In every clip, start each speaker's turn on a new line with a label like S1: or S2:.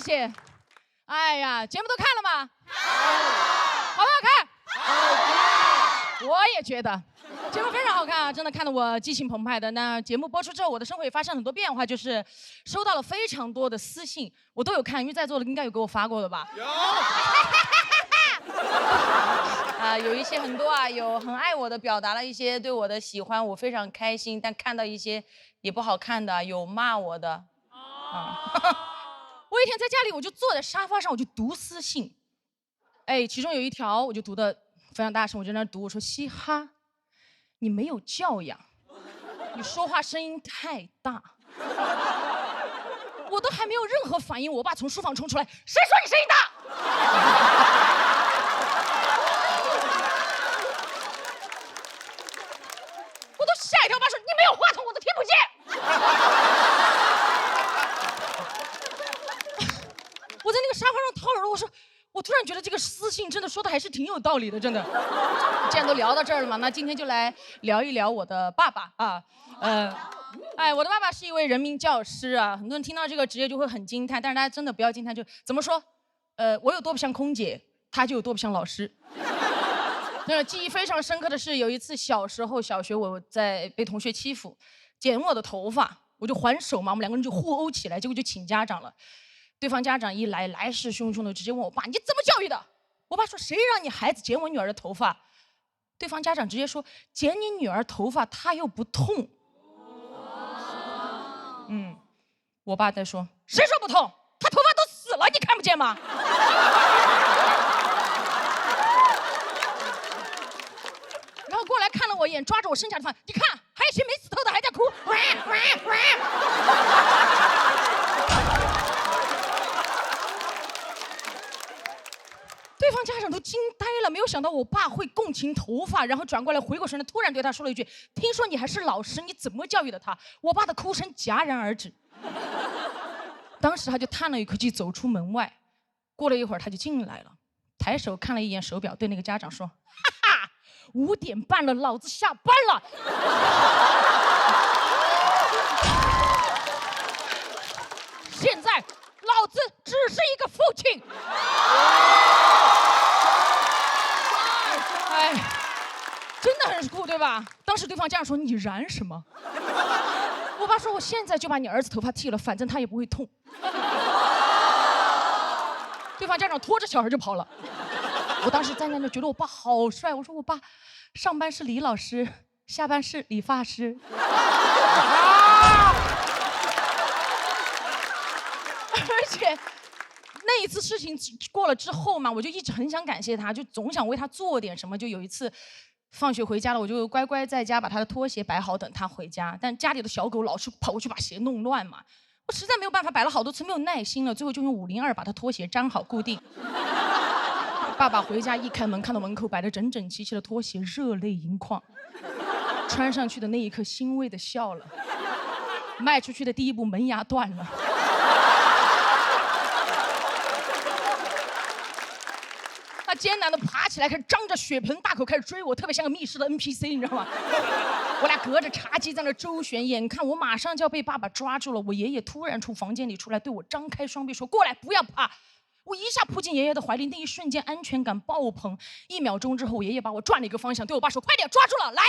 S1: 谢。哎呀，节目都看了吗？好不好看？好看。我也觉得节目非常好看啊，真的看得我激情澎湃的。那节目播出之后，我的生活也发生很多变化，就是收到了非常多的私信，我都有看，因为在座的应该有给我发过的吧？有。有一些很多啊，有很爱我的，表达了一些对我的喜欢，我非常开心。但看到一些也不好看的，有骂我的。我一天在家里，我就坐在沙发上，我就读私信。哎，其中有一条我就读得非常大声，我就在那读，我说：嘻哈，你没有教养，你说话声音太大。我都还没有任何反应，我爸从书房冲出来，谁说你声音大？我都吓一跳，我爸说你没有话筒，我都听不见。我在那个沙发上掏耳朵，我突然觉得这个私信真的说的还是挺有道理的，真的。既然都聊到这儿了嘛，那今天就来聊一聊我的爸爸啊。我的爸爸是一位人民教师啊，很多人听到这个职业就会很惊叹，但是大家真的不要惊叹，就怎么说？我有多不像空姐，他就有多不像老师。真的记忆非常深刻的是，有一次小学我在被同学欺负，剪我的头发，我就还手嘛，我们两个人就互殴起来，结果就请家长了。对方家长一来，来势汹汹的直接问我爸：“你怎么教育的？”我爸说：“谁让你孩子剪我女儿的头发？”对方家长直接说：“剪你女儿头发，她又不痛。”我爸在说：“谁说不痛？她头发都死了，你看不见吗？”然后过来看了我一眼，抓着我剩下的发，你看，还有些没死透的还在哭。对方家长都惊呆了，没有想到我爸会共情头发，然后转过来回过神来，突然对他说了一句：“听说你还是老师，你怎么教育的他？”我爸的哭声戛然而止。当时他就叹了一口气，走出门外。过了一会儿，他就进来了，抬手看了一眼手表，对那个家长说：“哈哈，5点半了，老子下班了。”现在老子只是一个父亲。哎，真的很酷，对吧？当时对方家长说：“你燃什么？”我爸说：“我现在就把你儿子头发剃了，反正他也不会痛。”对方家长拖着小孩就跑了。我当时站在那觉得我爸好帅，我说我爸上班是李老师，下班是理发师。而且那一次事情过了之后嘛，我就一直很想感谢他，就总想为他做点什么。就有一次放学回家了，我就乖乖在家把他的拖鞋摆好等他回家，但家里的小狗老是跑过去把鞋弄乱嘛，我实在没有办法，摆了好多次没有耐心了，最后就用502把他拖鞋粘好固定。爸爸回家一开门，看到门口摆着整整齐齐的拖鞋，热泪盈眶。穿上去的那一刻欣慰的笑了，迈出去的第一步门牙断了。他艰难的爬起来，开始张着血盆大口开始追我，特别像个密室的 NPC， 你知道吗？我俩隔着茶几在那周旋，眼看我马上就要被爸爸抓住了，我爷爷突然从房间里出来，对我张开双臂说：“过来，不要怕。”我一下扑进爷爷的怀里，那一瞬间安全感爆棚。1秒钟之后，我爷爷把我转了一个方向，对我爸说：“快点，抓住了，来！”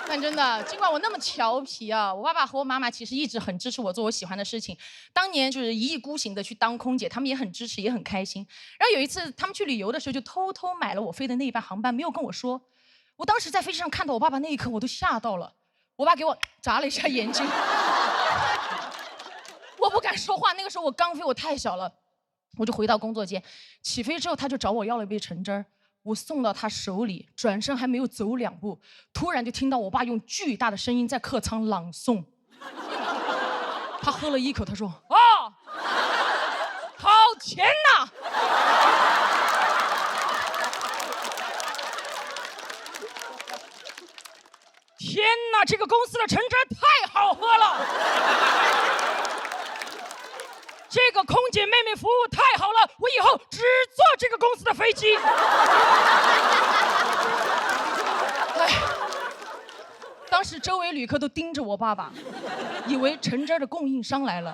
S1: 但真的，尽管我那么调皮啊，我爸爸和我妈妈其实一直很支持我做我喜欢的事情。当年就是一意孤行的去当空姐，他们也很支持，也很开心。然后有一次他们去旅游的时候，就偷偷买了我飞的那一班航班，没有跟我说。我当时在飞机上看到我爸爸那一刻，我都吓到了。我爸给我眨了一下眼睛。我不敢说话，那个时候我刚飞，我太小了，我就回到工作间。起飞之后，他就找我要了一杯橙汁儿，我送到他手里，转身还没有走2步，突然就听到我爸用巨大的声音在客舱朗诵。他喝了一口，他说：“啊，好甜呐！”天哪，这个公司的橙汁太好喝了！这个空姐妹妹服务太好了，我以后只坐这个公司的飞机。当时周围旅客都盯着我爸爸，以为橙汁的供应商来了。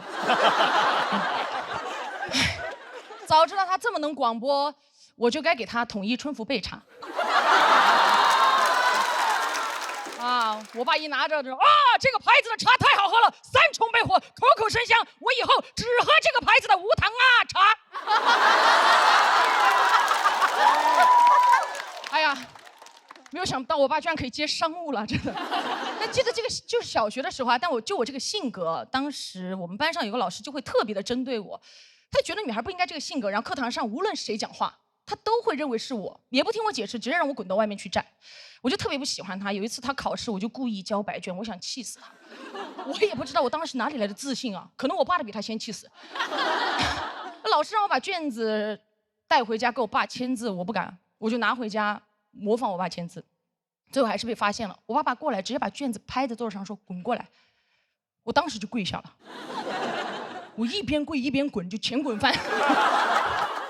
S1: 早知道他这么能广播，我就该给他统一春福焙茶。啊！我爸一拿着就这个牌子的茶太好喝了，3重焙火，口口生香。我以后只喝这个牌子的无糖茶。哎呀，没有想到我爸居然可以接商务了，真的。但记得这个就是小学的时候啊，但我这个性格，当时我们班上有个老师就会特别的针对我，他觉得女孩不应该这个性格，然后课堂上无论谁讲话，他都会认为是我，也不听我解释，直接让我滚到外面去站。我就特别不喜欢他。有一次他考试，我就故意交白卷，我想气死他。我也不知道我当时哪里来的自信啊，可能我爸都比他先气死。老师让我把卷子带回家给我爸签字，我不敢，我就拿回家模仿我爸签字，最后还是被发现了。我爸爸过来直接把卷子拍在桌子上说滚过来，我当时就跪下了。我一边跪一边滚，就前滚翻。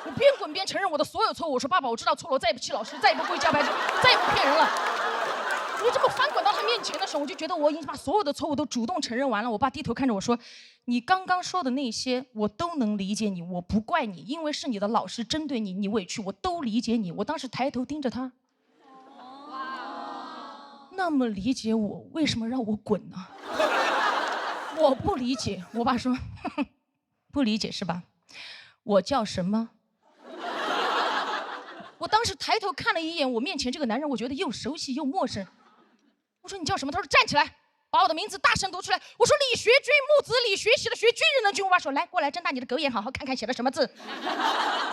S1: 我边滚边承认我的所有错误。我说爸爸，我知道错了，我再也不气老师，再也不跪交白卷，再也不骗人了。我就这么翻滚到他面前的时候，我就觉得我已经把所有的错误都主动承认完了。我爸低头看着我说：“你刚刚说的那些，我都能理解你，我不怪你，因为是你的老师针对你，你委屈，我都理解你。”我当时抬头盯着他，那么理解我，为什么让我滚呢？我不理解。我爸说：“呵呵，不理解是吧？我叫什么？”我当时抬头看了一眼我面前这个男人，我觉得又熟悉又陌生。我说你叫什么？他说站起来，把我的名字大声读出来。我说李学军，木子李，学习的学，军人的军。我爸说来过来，睁大你的狗眼，好好看看写的什么字。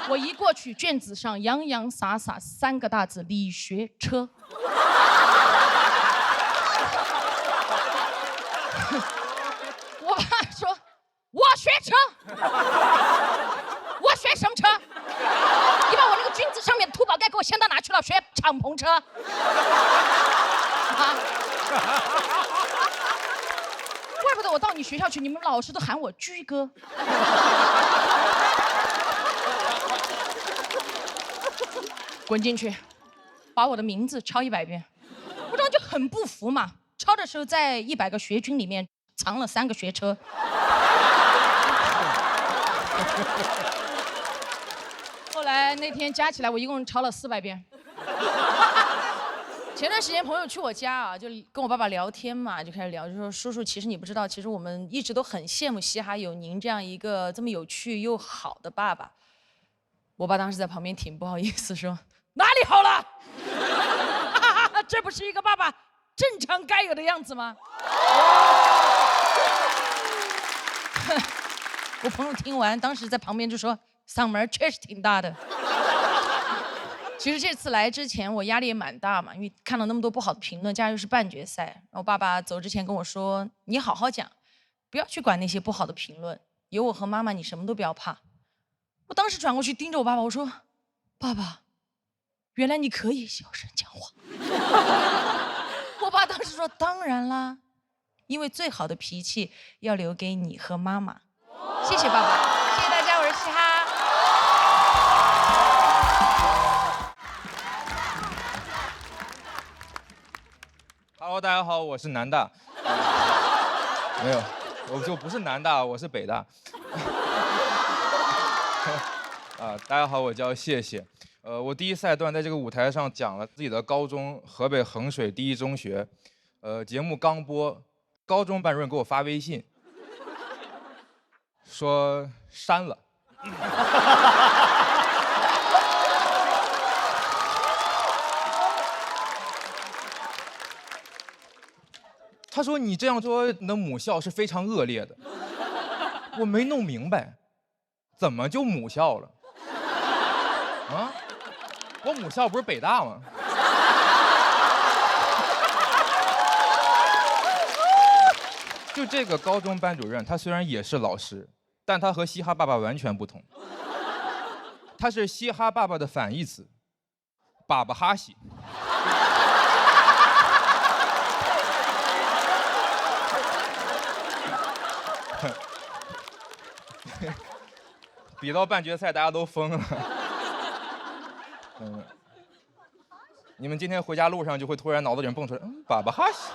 S1: 我一过去，卷子上洋洋洒洒3个大字：李学车。我爸说：“我学车，我学什么车？你把我那个军字上面的土宝盖给我掀到哪去了？学敞篷车。”啊！怪不得我到你学校去，你们老师都喊我居哥。滚进去，把我的名字抄100遍。我当时就很不服嘛，抄的时候在100个学军里面藏了3个学车。后来那天加起来，我一共抄了400遍。前段时间朋友去我家啊，就跟我爸爸聊天嘛，就开始聊，就说叔叔，其实你不知道，其实我们一直都很羡慕嘻哈有您这样一个这么有趣又好的爸爸。我爸当时在旁边挺不好意思说，哪里好了？这不是一个爸爸正常该有的样子吗？我朋友听完，当时在旁边就说，嗓门确实挺大的。其实这次来之前，我压力也蛮大嘛，因为看到那么多不好的评论，加上又是半决赛。然后爸爸走之前跟我说：“你好好讲，不要去管那些不好的评论，有我和妈妈，你什么都不要怕。”我当时转过去盯着我爸爸，我说：“爸爸，原来你可以小声讲话。”我爸当时说：“当然啦，因为最好的脾气要留给你和妈妈。”谢谢爸爸，谢谢大家，我是嘻哈。
S2: Hello， 大家好，我是南大。没有，我就不是南大，我是北大。大家好，我叫谢谢。我第一赛段在这个舞台上讲了自己的高中，河北衡水第一中学。节目刚播，高中班主任给我发微信，说删了。他说你这样说你的母校是非常恶劣的。我没弄明白，怎么就母校了？啊，我母校不是北大吗？就这个高中班主任，他虽然也是老师，但他和嘻哈爸爸完全不同。他是嘻哈爸爸的反义词，粑粑哈西。比到半决赛，大家都疯了。你们今天回家路上就会突然脑子里蹦出来，粑粑哈西。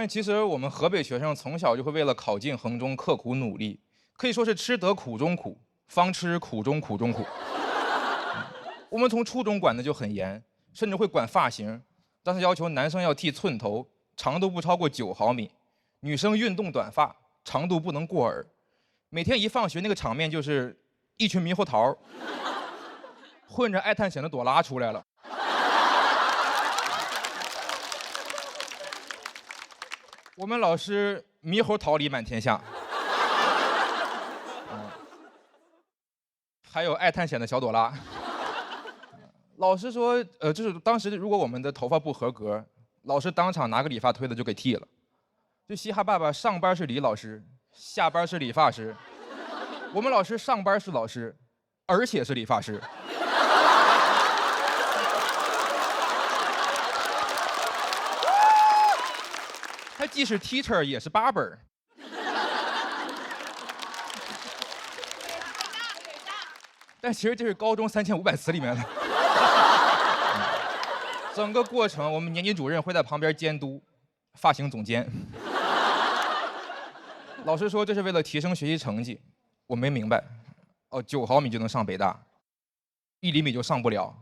S2: 但其实我们河北学生从小就会为了考进衡中刻苦努力，可以说是吃得苦中苦，方吃苦中苦中苦。我们从初中管的就很严，甚至会管发型，当时要求男生要剃寸头，长度不超过9毫米，女生运动短发，长度不能过耳。每天一放学，那个场面就是一群猕猴桃混着爱探险的朵拉出来了。我们老师猕猴桃李满天下，还有爱探险的小朵拉。老师说，就是当时如果我们的头发不合格，老师当场拿个理发推子就给剃了。就嘻哈爸爸上班是李老师，下班是理发师。我们老师上班是老师，而且是理发师。他既是 teacher 也是 barber。但其实这是高中3500词里面的。整个过程，我们年级主任会在旁边监督，发型总监。老师说这是为了提升学习成绩，我没明白。哦，9毫米就能上北大，1厘米就上不了。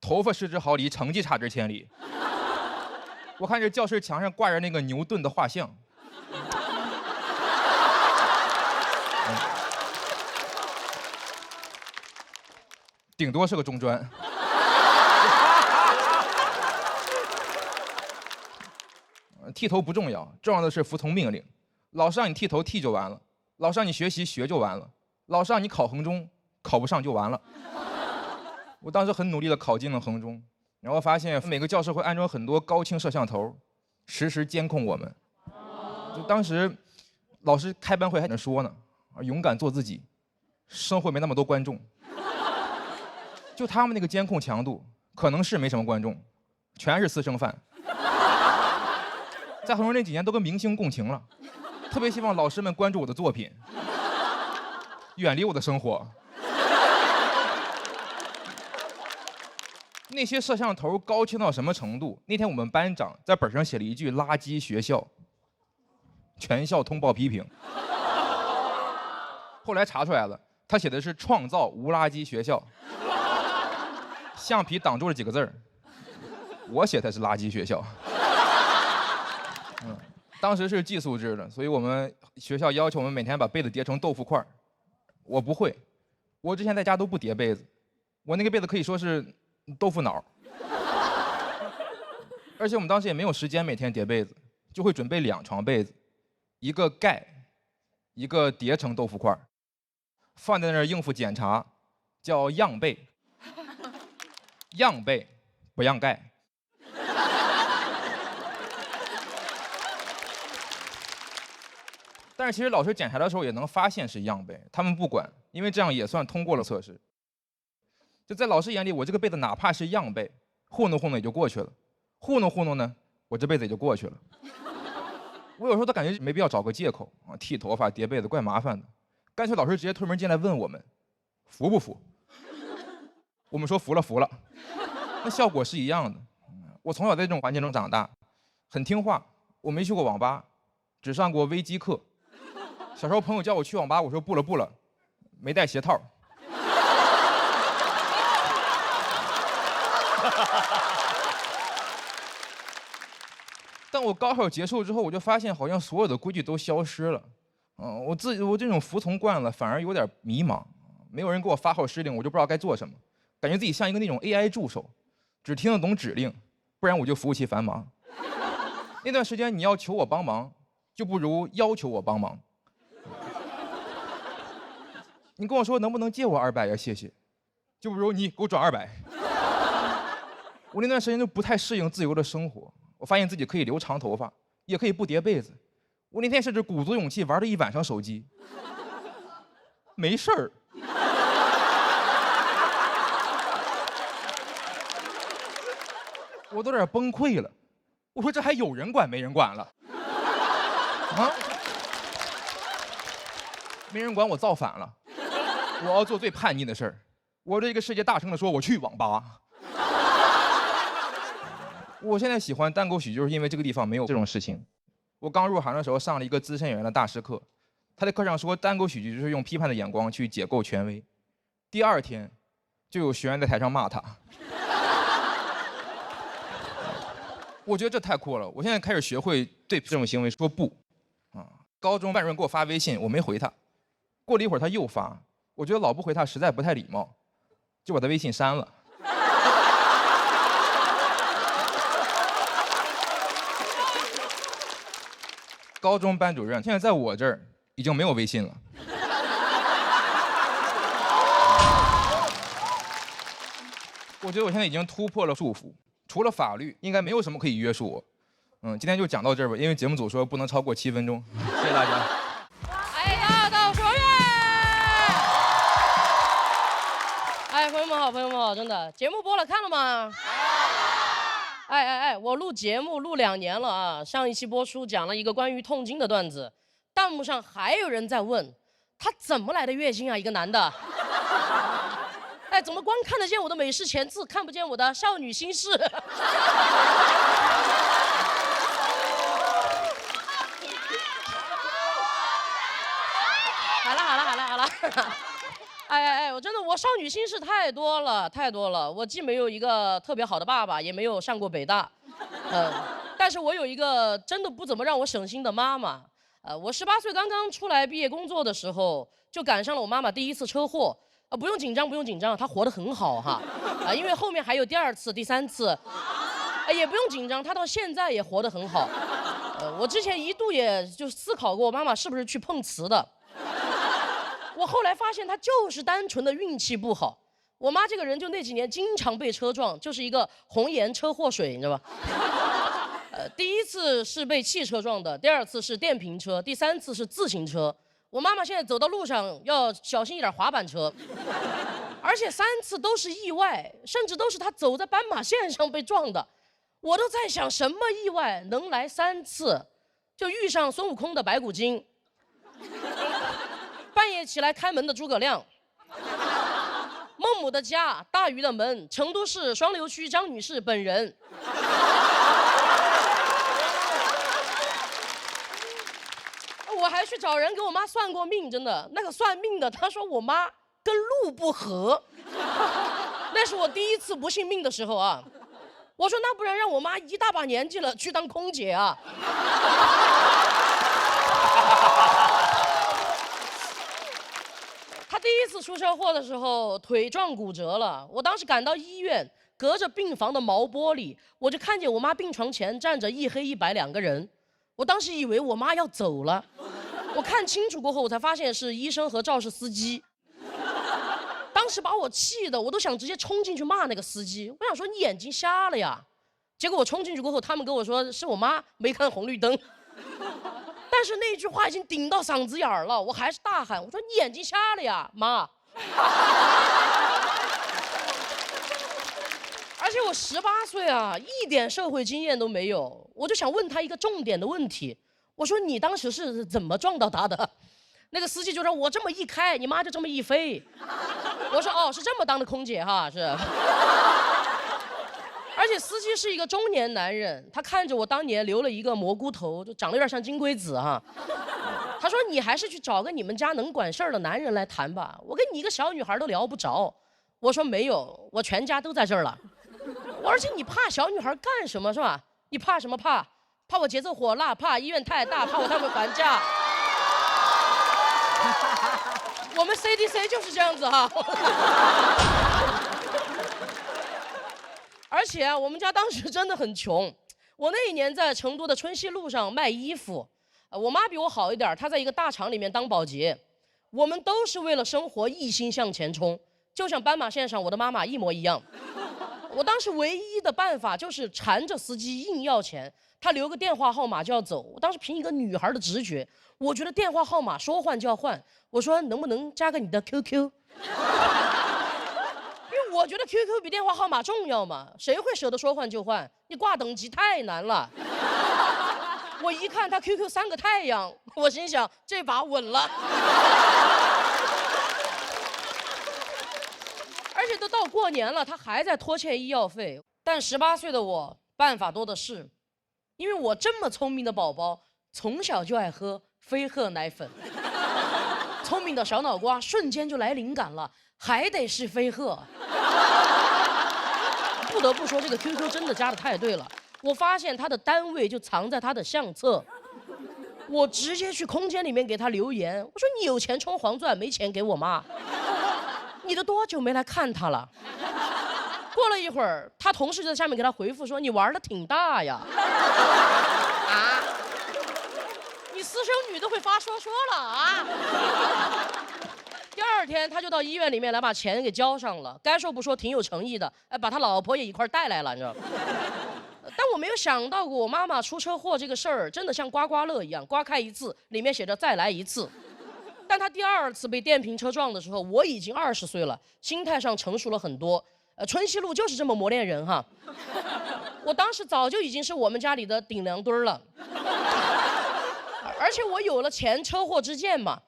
S2: 头发失之毫厘，成绩差之千里。我看这教室墙上挂着那个牛顿的画像。顶多是个中专。剃头不重要，重要的是服从命令。老师让你剃头剃就完了，老师让你学习学就完了，老师让你考衡中考不上就完了。我当时很努力地考进了衡中，然后发现每个教室会安装很多高清摄像头，实时监控我们。就当时老师开班会还在说呢，勇敢做自己，生活没那么多观众。就他们那个监控强度，可能是没什么观众，全是私生饭。在衡中那几年都跟明星共情了，特别希望老师们关注我的作品，远离我的生活。那些摄像头高清到什么程度？那天我们班长在本上写了一句"垃圾学校"，全校通报批评。后来查出来了，他写的是"创造无垃圾学校"，橡皮挡住了几个字儿。我写的是"垃圾学校"。当时是寄宿制的，所以我们学校要求我们每天把被子叠成豆腐块。我不会，我之前在家都不叠被子，我那个被子可以说是豆腐脑。而且我们当时也没有时间每天叠被子，就会准备2床被子，一个盖，一个叠成豆腐块，放在那儿应付检查，叫样被。样被，不样盖。但是其实老师检查的时候也能发现是样被，他们不管，因为这样也算通过了测试。就在老师眼里，我这个被子哪怕是样被，糊弄糊弄也就过去了，糊弄糊弄呢，我这辈子也就过去了。我有时候都感觉没必要找个借口啊，剃头发、叠被子怪麻烦的，干脆老师直接推门进来问我们，服不服？我们说服了服了，那效果是一样的。我从小在这种环境中长大，很听话，我没去过网吧，只上过微机课。小时候朋友叫我去网吧，我说不了不了，没带鞋套。但我高考结束之后，我就发现好像所有的规矩都消失了。我这种服从惯了，反而有点迷茫。没有人给我发号施令，我就不知道该做什么，感觉自己像一个那种 AI 助手，只听得懂指令，不然我就服务器繁忙。那段时间你要求我帮忙，就不如要求我帮忙。你跟我说能不能借我200呀？谢谢，就不如你给我转200。我那段时间就不太适应自由的生活，我发现自己可以留长头发，也可以不叠被子。我那天甚至鼓足勇气玩了一晚上手机，没事儿。我都有点崩溃了，我说这还有人管没人管了？啊？没人管我造反了，我要做最叛逆的事儿，我对这个世界大声地说我去网吧。我现在喜欢单口喜剧，就是因为这个地方没有这种事情。我刚入行的时候上了一个资深演员的大师课，他在课上说单口喜剧就是用批判的眼光去解构权威。第2天，就有学员在台上骂他。我觉得这太酷了，我现在开始学会对这种行为说不。高中班主任给我发微信，我没回他，过了一会儿他又发，我觉得老不回他实在不太礼貌，就把他微信删了。高中班主任现在在我这儿已经没有微信了。我觉得我现在已经突破了束缚，除了法律，应该没有什么可以约束我。今天就讲到这儿吧，因为节目组说不能超过7分钟。谢谢大家。
S3: 大道说乐。朋友们好，朋友们好，真的，节目播了看了吗？我录节目录2年了啊，上一期播出讲了一个关于痛经的段子，弹幕上还有人在问，他怎么来的月经啊？一个男的。怎么光看得见我的美式前字，看不见我的少女心事？好了。我真的我少女心事太多了。我既没有一个特别好的爸爸，也没有上过北大，但是我有一个真的不怎么让我省心的妈妈。我18岁刚刚出来毕业工作的时候，就赶上了我妈妈第1次车祸。不用紧张，她活得很好哈，因为后面还有第2次、第3次，也不用紧张，她到现在也活得很好。我之前一度也就思考过，我妈妈是不是去碰瓷的。我后来发现她就是单纯的运气不好。我妈这个人就那几年经常被车撞，就是一个红颜车祸水，你知道吧？第1次是被汽车撞的，第2次是电瓶车，第3次是自行车。我妈妈现在走到路上要小心一点，滑板车，而且3次都是意外，甚至都是她走在斑马线上被撞的。我都在想，什么意外能来3次？就遇上孙悟空的白骨精，半夜起来开门的诸葛亮，孟母的家，大禹的门，成都市双流区张女士本人。我还去找人给我妈算过命，真的，那个算命的他说我妈跟路不合。那是我第1次不信命的时候啊。我说那不然让我妈一大把年纪了去当空姐啊。她第1次出车祸的时候腿撞骨折了，我当时赶到医院，隔着病房的毛玻璃，我就看见我妈病床前站着一黑一白2个人。我当时以为我妈要走了，我看清楚过后，我才发现是医生和肇事司机。当时把我气的，我都想直接冲进去骂那个司机。我想说你眼睛瞎了呀！结果我冲进去过后，他们跟我说是我妈没看红绿灯。但是那句话已经顶到嗓子眼儿了，我还是大喊，我说你眼睛瞎了呀，妈！而且我18岁啊，一点社会经验都没有，我就想问他一个重点的问题，我说你当时是怎么撞到他的？那个司机就说我这么一开，你妈就这么一飞。我说哦，是这么当的空姐哈，是。而且司机是一个中年男人，他看着我当年留了一个蘑菇头，就长得有点像金龟子哈。他说你还是去找个你们家能管事儿的男人来谈吧，我跟你一个小女孩都聊不着。我说没有，我全家都在这儿了。而且你怕小女孩干什么是吧？你怕什么怕？怕我节奏火辣，怕医院太大，怕我太会还价。我们 CDC 就是这样子哈。而且我们家当时真的很穷，我那一年在成都的春熙路上卖衣服，我妈比我好一点，她在一个大厂里面当保洁。我们都是为了生活一心向前冲，就像斑马线上我的妈妈一模一样。我当时唯一的办法就是缠着司机硬要钱，他留个电话号码就要走。我当时凭一个女孩的直觉，我觉得电话号码说换就要换。我说能不能加个你的 QQ？ 因为我觉得 QQ 比电话号码重要嘛，谁会舍得说换就换？你挂等级太难了。我一看他 QQ 3个太阳，我心想这把稳了。而且都到过年了，他还在拖欠医药费。但18岁的我办法多的是，因为我这么聪明的宝宝，从小就爱喝飞鹤奶粉。聪明的小脑瓜瞬间就来灵感了，还得是飞鹤。不得不说，这个 QQ 真的加的太对了。我发现他的单位就藏在他的相册，我直接去空间里面给他留言，我说你有钱充黄钻，没钱给我妈。你都多久没来看他了？过了一会儿，他同事就在下面给他回复说：“你玩的挺大呀。”啊？你私生女都会发说了啊？第二天他就到医院里面来把钱给交上了，该说不说挺有诚意的，把他老婆也一块带来了，你知道吗？但我没有想到过，我妈妈出车祸这个事儿真的像刮刮乐一样，刮开一次，里面写着再来一次。但她第二次被电瓶车撞的时候，我已经20岁了，心态上成熟了很多。春熙路就是这么磨练人哈。我当时早就已经是我们家里的顶梁墩了，而且我有了前车祸之鉴嘛，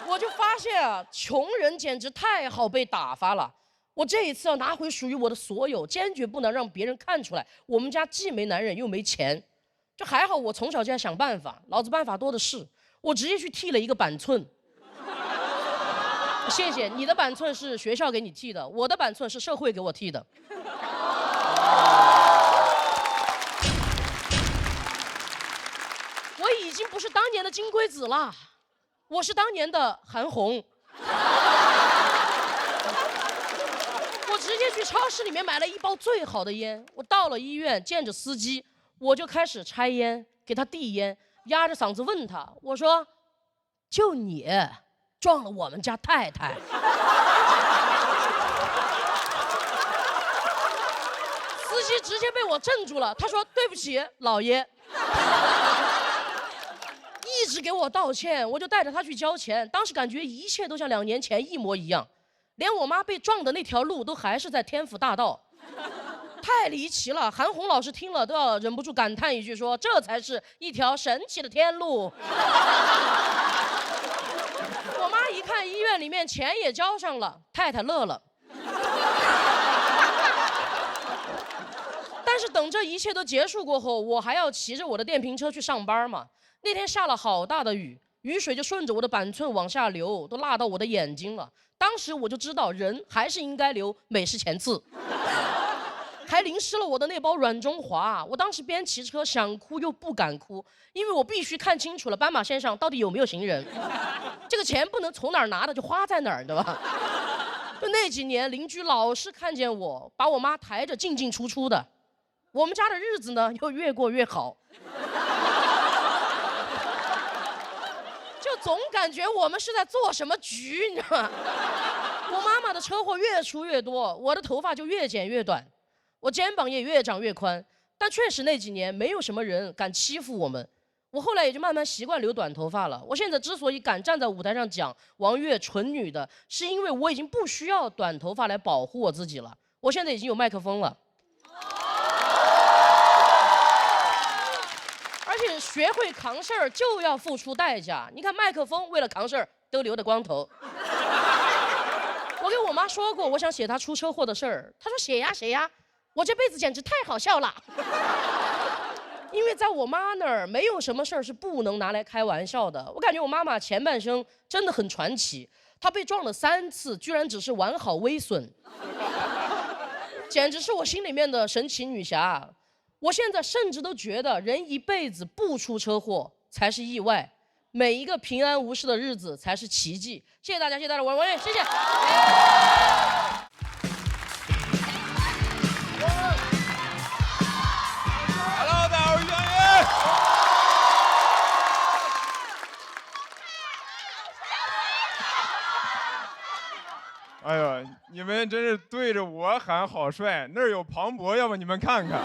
S3: 我就发现啊，穷人简直太好被打发了。我这一次要拿回属于我的所有，坚决不能让别人看出来我们家既没男人又没钱。这还好，我从小就在想办法，老子办法多的是。我直接去剃了一个板寸。谢谢，你的板寸是学校给你剃的，我的板寸是社会给我剃的。我已经不是当年的金龟子了，我是当年的韩红。我直接去超市里面买了一包最好的烟，我到了医院见着司机，我就开始拆烟，给他递烟，压着嗓子问他，我说：“就你撞了我们家太太。”司机直接被我镇住了，他说：“对不起，老爷。”一直给我道歉，我就带着他去交钱。当时感觉一切都像2年前一模一样。连我妈被撞的那条路都还是在天府大道，太离奇了。韩红老师听了都要忍不住感叹一句说：“这才是一条神奇的天路。”我妈一看医院里面钱也交上了，太太乐了。但是等这一切都结束过后，我还要骑着我的电瓶车去上班嘛。那天下了好大的雨，雨水就顺着我的板寸往下流，都辣到我的眼睛了。当时我就知道，人还是应该留美式前刺，还淋湿了我的那包软中华。我当时边骑车想哭又不敢哭，因为我必须看清楚了斑马线上到底有没有行人，这个钱不能从哪儿拿的就花在哪儿，对吧？就那几年，邻居老是看见我把我妈抬着进进出出的，我们家的日子呢又越过越好。就总感觉我们是在做什么局，你知道吗？我妈妈的车祸越出越多，我的头发就越剪越短，我肩膀也越长越宽。但确实那几年没有什么人敢欺负我们，我后来也就慢慢习惯留短头发了。我现在之所以敢站在舞台上讲王悦纯女的，是因为我已经不需要短头发来保护我自己了。我现在已经有麦克风了。而且学会扛事儿就要付出代价。你看麦克风为了扛事儿都留的光头。我给我妈说过，我想写她出车祸的事儿，她说写呀写呀，我这辈子简直太好笑了。因为在我妈那儿没有什么事儿是不能拿来开玩笑的。我感觉我妈妈前半生真的很传奇，她被撞了3次，居然只是完好微损，简直是我心里面的神奇女侠。我现在甚至都觉得，人一辈子不出车祸才是意外，每一个平安无事的日子才是奇迹。谢谢大家，谢谢大家，我谢谢。
S2: Hello， 大家好，我是杨云。哎呦，你们真是对着我喊好帅，那儿有庞博，要不你们看看。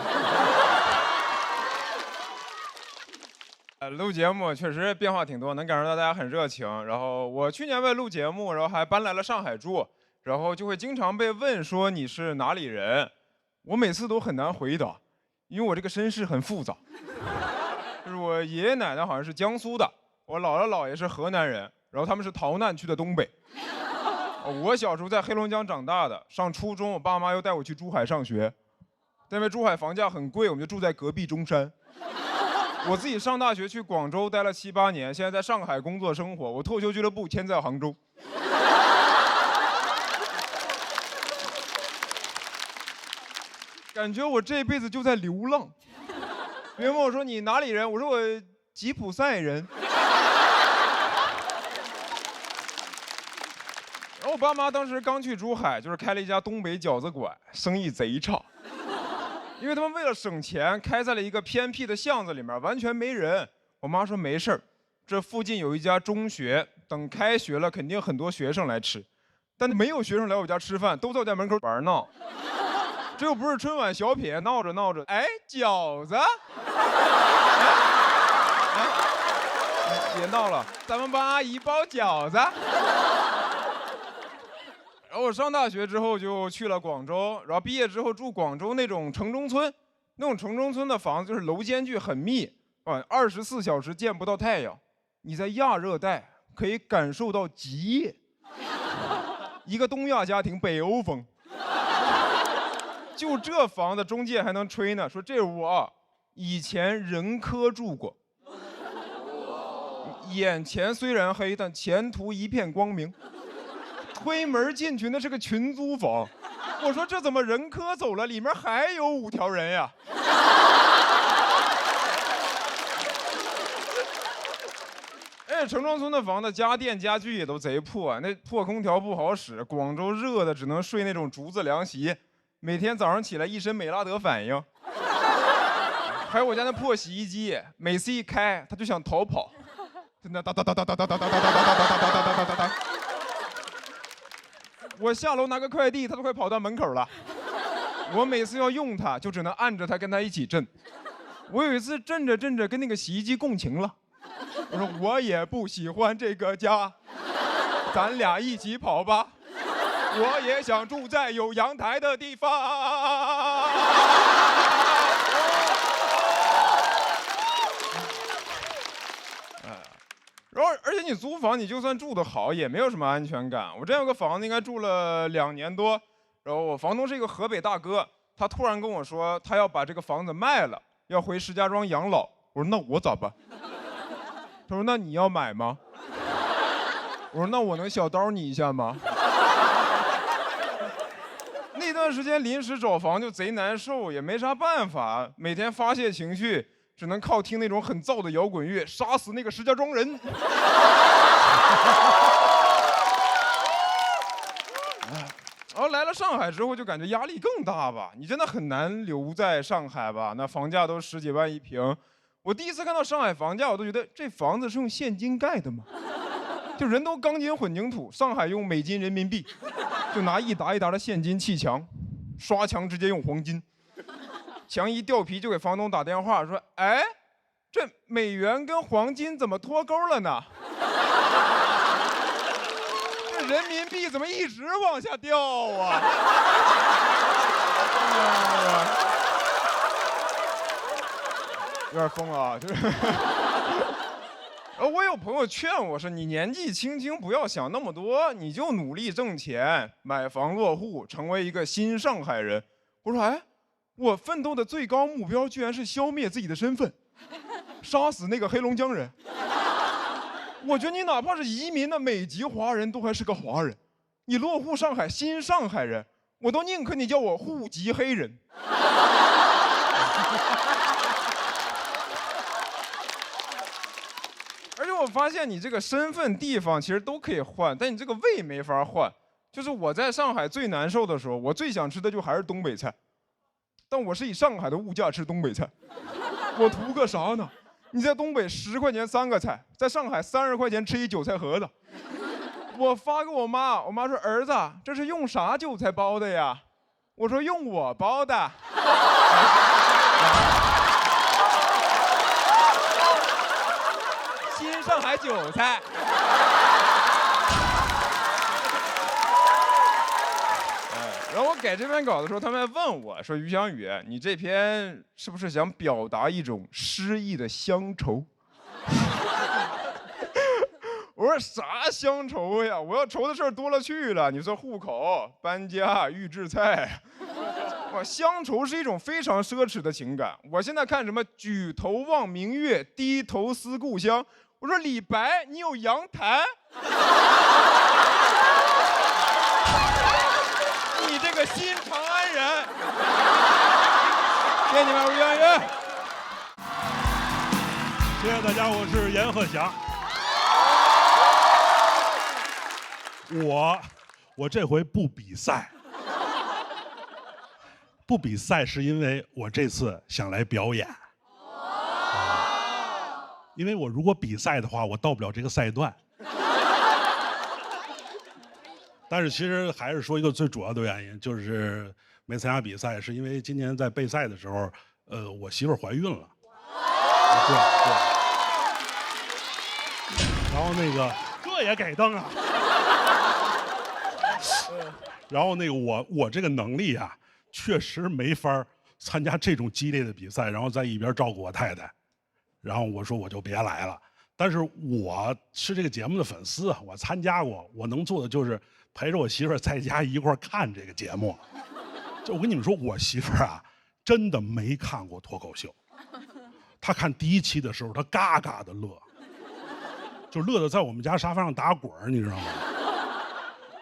S2: 录节目确实变化挺多，能感受到大家很热情。然后我去年为录节目，然后还搬来了上海住，然后就会经常被问说你是哪里人，我每次都很难回答，因为我这个身世很复杂。就是我爷爷奶奶好像是江苏的，我姥姥姥爷是河南人，然后他们是逃难去的东北。我小时候在黑龙江长大的，上初中我爸妈又带我去珠海上学。
S4: 因为珠海房价很贵，我们就住在隔壁中山。我自己上大学去广州待了7、8年，现在在上海工作生活。我脱口秀俱乐部签在杭州。感觉我这辈子就在流浪。别人问我说你哪里人，我说我吉普赛人。然后我爸妈当时刚去珠海，就是开了一家东北饺子馆，生意贼差。因为他们为了省钱，开在了一个偏僻的巷子里面，完全没人。我妈说没事儿，这附近有一家中学，等开学了肯定很多学生来吃。但没有学生来我家吃饭，都在我家门口玩闹。这又不是春晚小品，闹着闹着，哎，饺子，别闹了，咱们帮阿姨包饺子。然后我上大学之后就去了广州，然后毕业之后住广州那种城中村，那种城中村的房子就是楼间距很密，啊，24小时见不到太阳。你在亚热带可以感受到极夜，一个东亚家庭北欧风。就这房子，中介还能吹呢，说这屋啊，以前人科住过，眼前虽然黑，但前途一片光明。推门进去，那是个群租房。我说这怎么人科走了，里面还有5条人呀？哎，城中村的房子家电家具也都贼破啊，那破空调不好使，广州热的只能睡那种竹子凉席。每天早上起来一身美拉德反应，还有我家那破洗衣机，每次一开它就想逃跑，就那哒哒哒哒哒哒哒哒哒哒哒哒哒哒哒哒。我下楼拿个快递，它都快跑到门口了。我每次要用它，就只能按着它跟它一起震。我有一次震着震着跟那个洗衣机共情了，我说我也不喜欢这个家，咱俩一起跑吧。我也想住在有阳台的地方。然后，而且你租房，你就算住得好，也没有什么安全感。我这有个房子，应该住了2年多。然后我房东是一个河北大哥，他突然跟我说，他要把这个房子卖了，要回石家庄养老。我说那我咋办？他说那你要买吗？我说那我能小刀你一下吗？那段时间临时找房就贼难受，也没啥办法，每天发泄情绪只能靠听那种很燥的摇滚乐，杀死那个石家庄人。然后来了上海之后就感觉压力更大吧，你真的很难留在上海吧，那房价都10几万1平。我第一次看到上海房价，我都觉得这房子是用现金盖的吗？就人都钢筋混凝土，上海用美金人民币。就拿一沓一沓的现金砌墙，刷墙直接用黄金，墙一掉皮就给房东打电话说：“哎，这美元跟黄金怎么脱钩了呢？这人民币怎么一直往下掉啊？”有点疯了啊，就是。我有朋友劝我说：“你年纪轻轻，不要想那么多，你就努力挣钱，买房落户，成为一个新上海人。”我说：“哎，我奋斗的最高目标居然是消灭自己的身份，杀死那个黑龙江人。我觉得你哪怕是移民的美籍华人，都还是个华人。你落户上海，新上海人，我都宁可你叫我户籍黑人。”而且我发现你这个身份、地方其实都可以换，但你这个胃没法换。就是我在上海最难受的时候，我最想吃的就还是东北菜，但我是以上海的物价吃东北菜，我图个啥呢？你在东北10块钱3个菜，在上海30块钱吃一韭菜盒子。我发给我妈，我妈说：“儿子，这是用啥韭菜包的呀？”我说：“用我包的。”新上海韭菜。然后我改这篇稿的时候，他们还问我说：“于翔宇，你这篇是不是想表达一种诗意的乡愁？”我说：“啥乡愁呀？我要愁的事儿多了去了。你说户口、搬家、预制菜，哇，乡愁是一种非常奢侈的情感。我现在看什么举头望明月，低头思故乡。我说李白，你有阳台？你这个新长安人！谢谢你们，我是袁云。
S5: 谢谢大家，我是阎鹤祥。我这回不比赛，不比赛是因为我这次想来表演。因为我如果比赛的话，我到不了这个赛段。但是其实还是说一个最主要的原因，就是没参加比赛，是因为今年在备赛的时候，我媳妇儿怀孕了。对。然后那个这也给灯啊。然后那个我这个能力啊，确实没法参加这种激烈的比赛，然后在一边照顾我太太。然后我说我就别来了。但是我是这个节目的粉丝，我参加过，我能做的就是陪着我媳妇儿在家一块儿看这个节目。就我跟你们说，我媳妇儿啊，真的没看过脱口秀。她看第1期的时候，她嘎嘎的乐，就乐得在我们家沙发上打滚儿，你知道吗？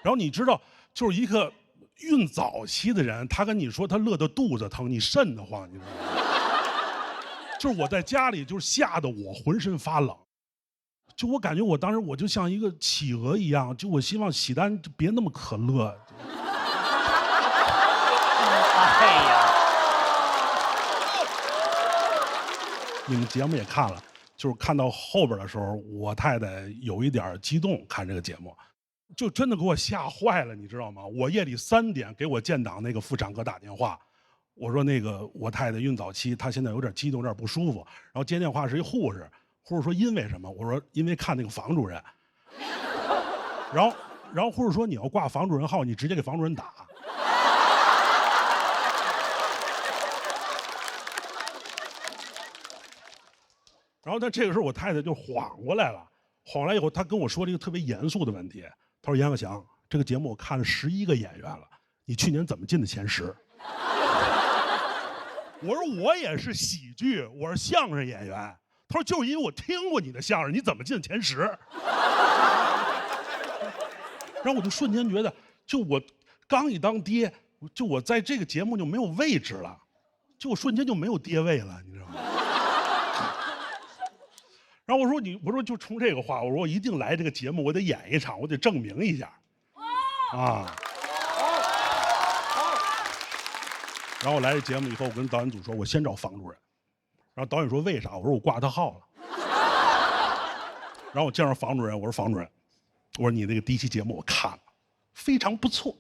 S5: 然后你知道，就是一个孕早期的人，他跟你说他乐得肚子疼，你瘆得慌，你知道吗？就是我在家里，就是吓得我浑身发冷。就我感觉我当时我就像一个企鹅一样，就我希望喜丹就别那么可乐。
S6: 哎呀，
S5: 你们节目也看了，就是看到后边的时候，我太太有一点激动，看这个节目，就真的给我吓坏了，你知道吗？我夜里3点给我建档那个妇产科打电话，我说那个我太太孕早期，她现在有点激动，有点不舒服。然后接电话是一护士，护士说因为什么？我说因为看那个房主任。然后护士说你要挂房主任号，你直接给房主任打。然后这个时候我太太就缓过来了，缓过来以后，她跟我说了一个特别严肃的问题，她说阎鹤祥，这个节目我看了11个演员了，你去年怎么进的前10？我说我也是喜剧，我是相声演员。他说就是因为我听过你的相声，你怎么进前10？然后我就瞬间觉得，就我刚一当爹，就我在这个节目就没有位置了，就我瞬间就没有爹位了，你知道吗？然后我说就冲这个话，我说我一定来这个节目，我得演一场，我得证明一下，啊。然后我来这节目以后，我跟导演组说，我先找房主任。然后导演说为啥？我说我挂他号了。然后我见着房主任，我说房主任，我说你那个第1期节目我看了，非常不错。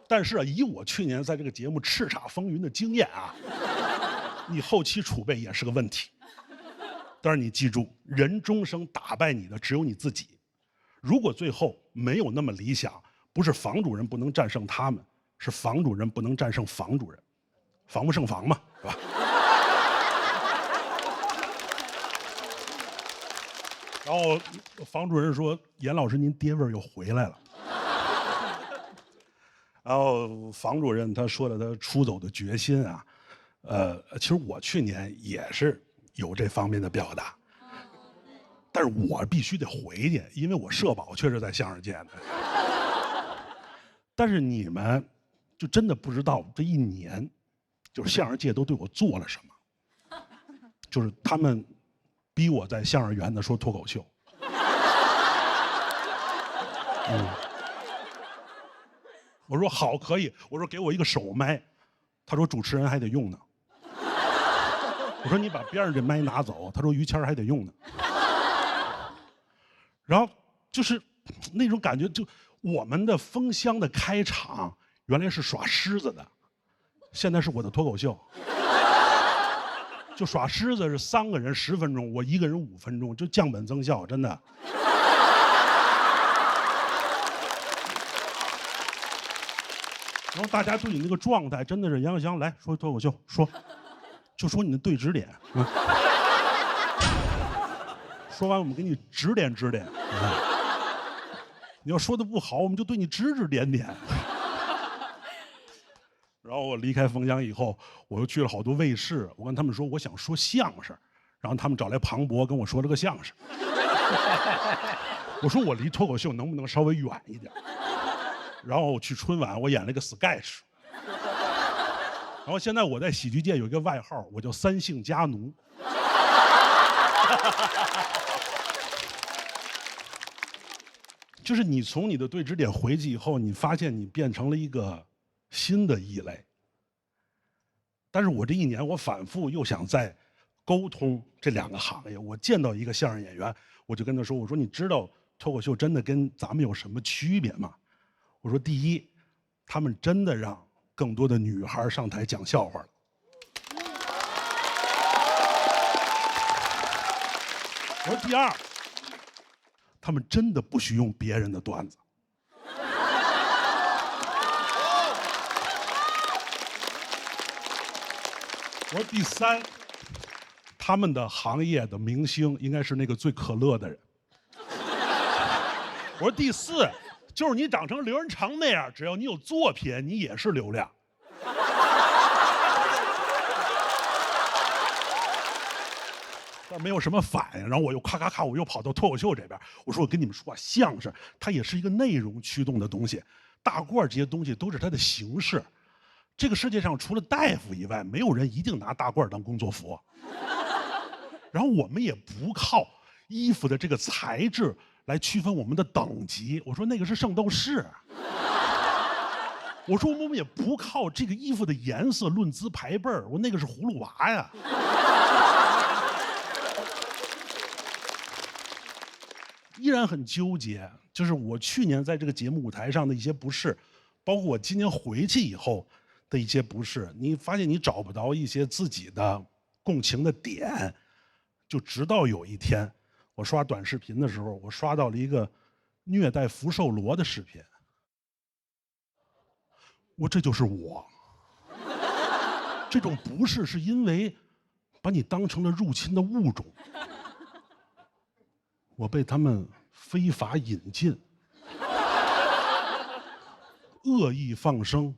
S5: 但是啊，以我去年在这个节目叱咤风云的经验啊，你后期储备也是个问题。但是你记住，人终生打败你的只有你自己。如果最后没有那么理想，不是房主任不能战胜他们，是房主任不能战胜房主任，防不胜防嘛，是吧？然后房主任说：“严老师，您爹味儿又回来了。”然后房主任他说了他出走的决心啊，其实我去年也是有这方面的表达，但是我必须得回去，因为我社保确实在相声界呢。但是你们就真的不知道这1年，就是相声界都对我做了什么，就是他们逼我在相声园子说脱口秀。我说好，可以。我说给我一个手麦，他说主持人还得用呢。我说你把边上这麦拿走，他说于谦还得用呢。然后就是那种感觉，就我们的封箱的开场原来是耍狮子的，现在是我的脱口秀。就耍狮子是3个人10分钟，我1个人5分钟，就降本增效，真的。然后大家对你那个状态真的是，杨鹤祥来说脱口秀，说，就说你的对指点，说完我们给你指点指点，你要说的不好，我们就对你指指点点。然然后我离开凤翔以后，我又去了好多卫视，我跟他们说我想说相声，然后他们找来庞博跟我说了个相声。我说我离脱口秀能不能稍微远一点？然后我去春晚，我演了个 sketch。然后现在我在喜剧界有一个外号，我叫三姓家奴。就是你从你的对指点回去以后，你发现你变成了一个新的异类。但是我这一年，我反复又想再沟通这两个行业。我见到一个相声演员，我就跟他说：“我说你知道脱口秀真的跟咱们有什么区别吗？”我说：“第一，他们真的让更多的女孩上台讲笑话了。我说第二，他们真的不许用别人的段子。我说第三，他们的行业的明星应该是那个最可乐的人。我说第四，就是你长成刘仁成那样，只要你有作品，你也是流量。但没有什么反应，然后我又咔咔咔，我又跑到脱口秀这边。我说我跟你们说啊，相声它也是一个内容驱动的东西，大褂这些东西都是它的形式。这个世界上除了大夫以外，没有人一定拿大褂当工作服。然后我们也不靠衣服的这个材质来区分我们的等级。我说那个是圣斗士。我说我们也不靠这个衣服的颜色论资排辈儿。我那个是葫芦娃呀。依然很纠结，就是我去年在这个节目舞台上的一些不适，包括我今年回去以后的一些不适，你发现你找不到一些自己的共情的点，就直到有一天，我刷短视频的时候，我刷到了一个虐待福寿螺的视频，这就是我。这种不适是因为把你当成了入侵的物种。我被他们非法引进，恶意放生，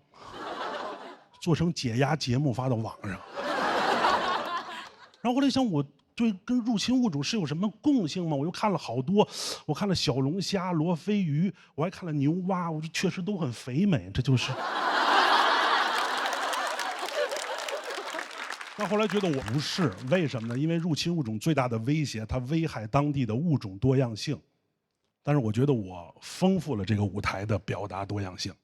S5: 做成解压节目发到网上。然后后来想，我对跟入侵物种是有什么共性吗？我又看了好多，我看了小龙虾、罗非鱼，我还看了牛蛙，我确实都很肥美，这就是。但后来觉得我不是，为什么呢？因为入侵物种最大的威胁，它危害当地的物种多样性。但是我觉得我丰富了这个舞台的表达多样性。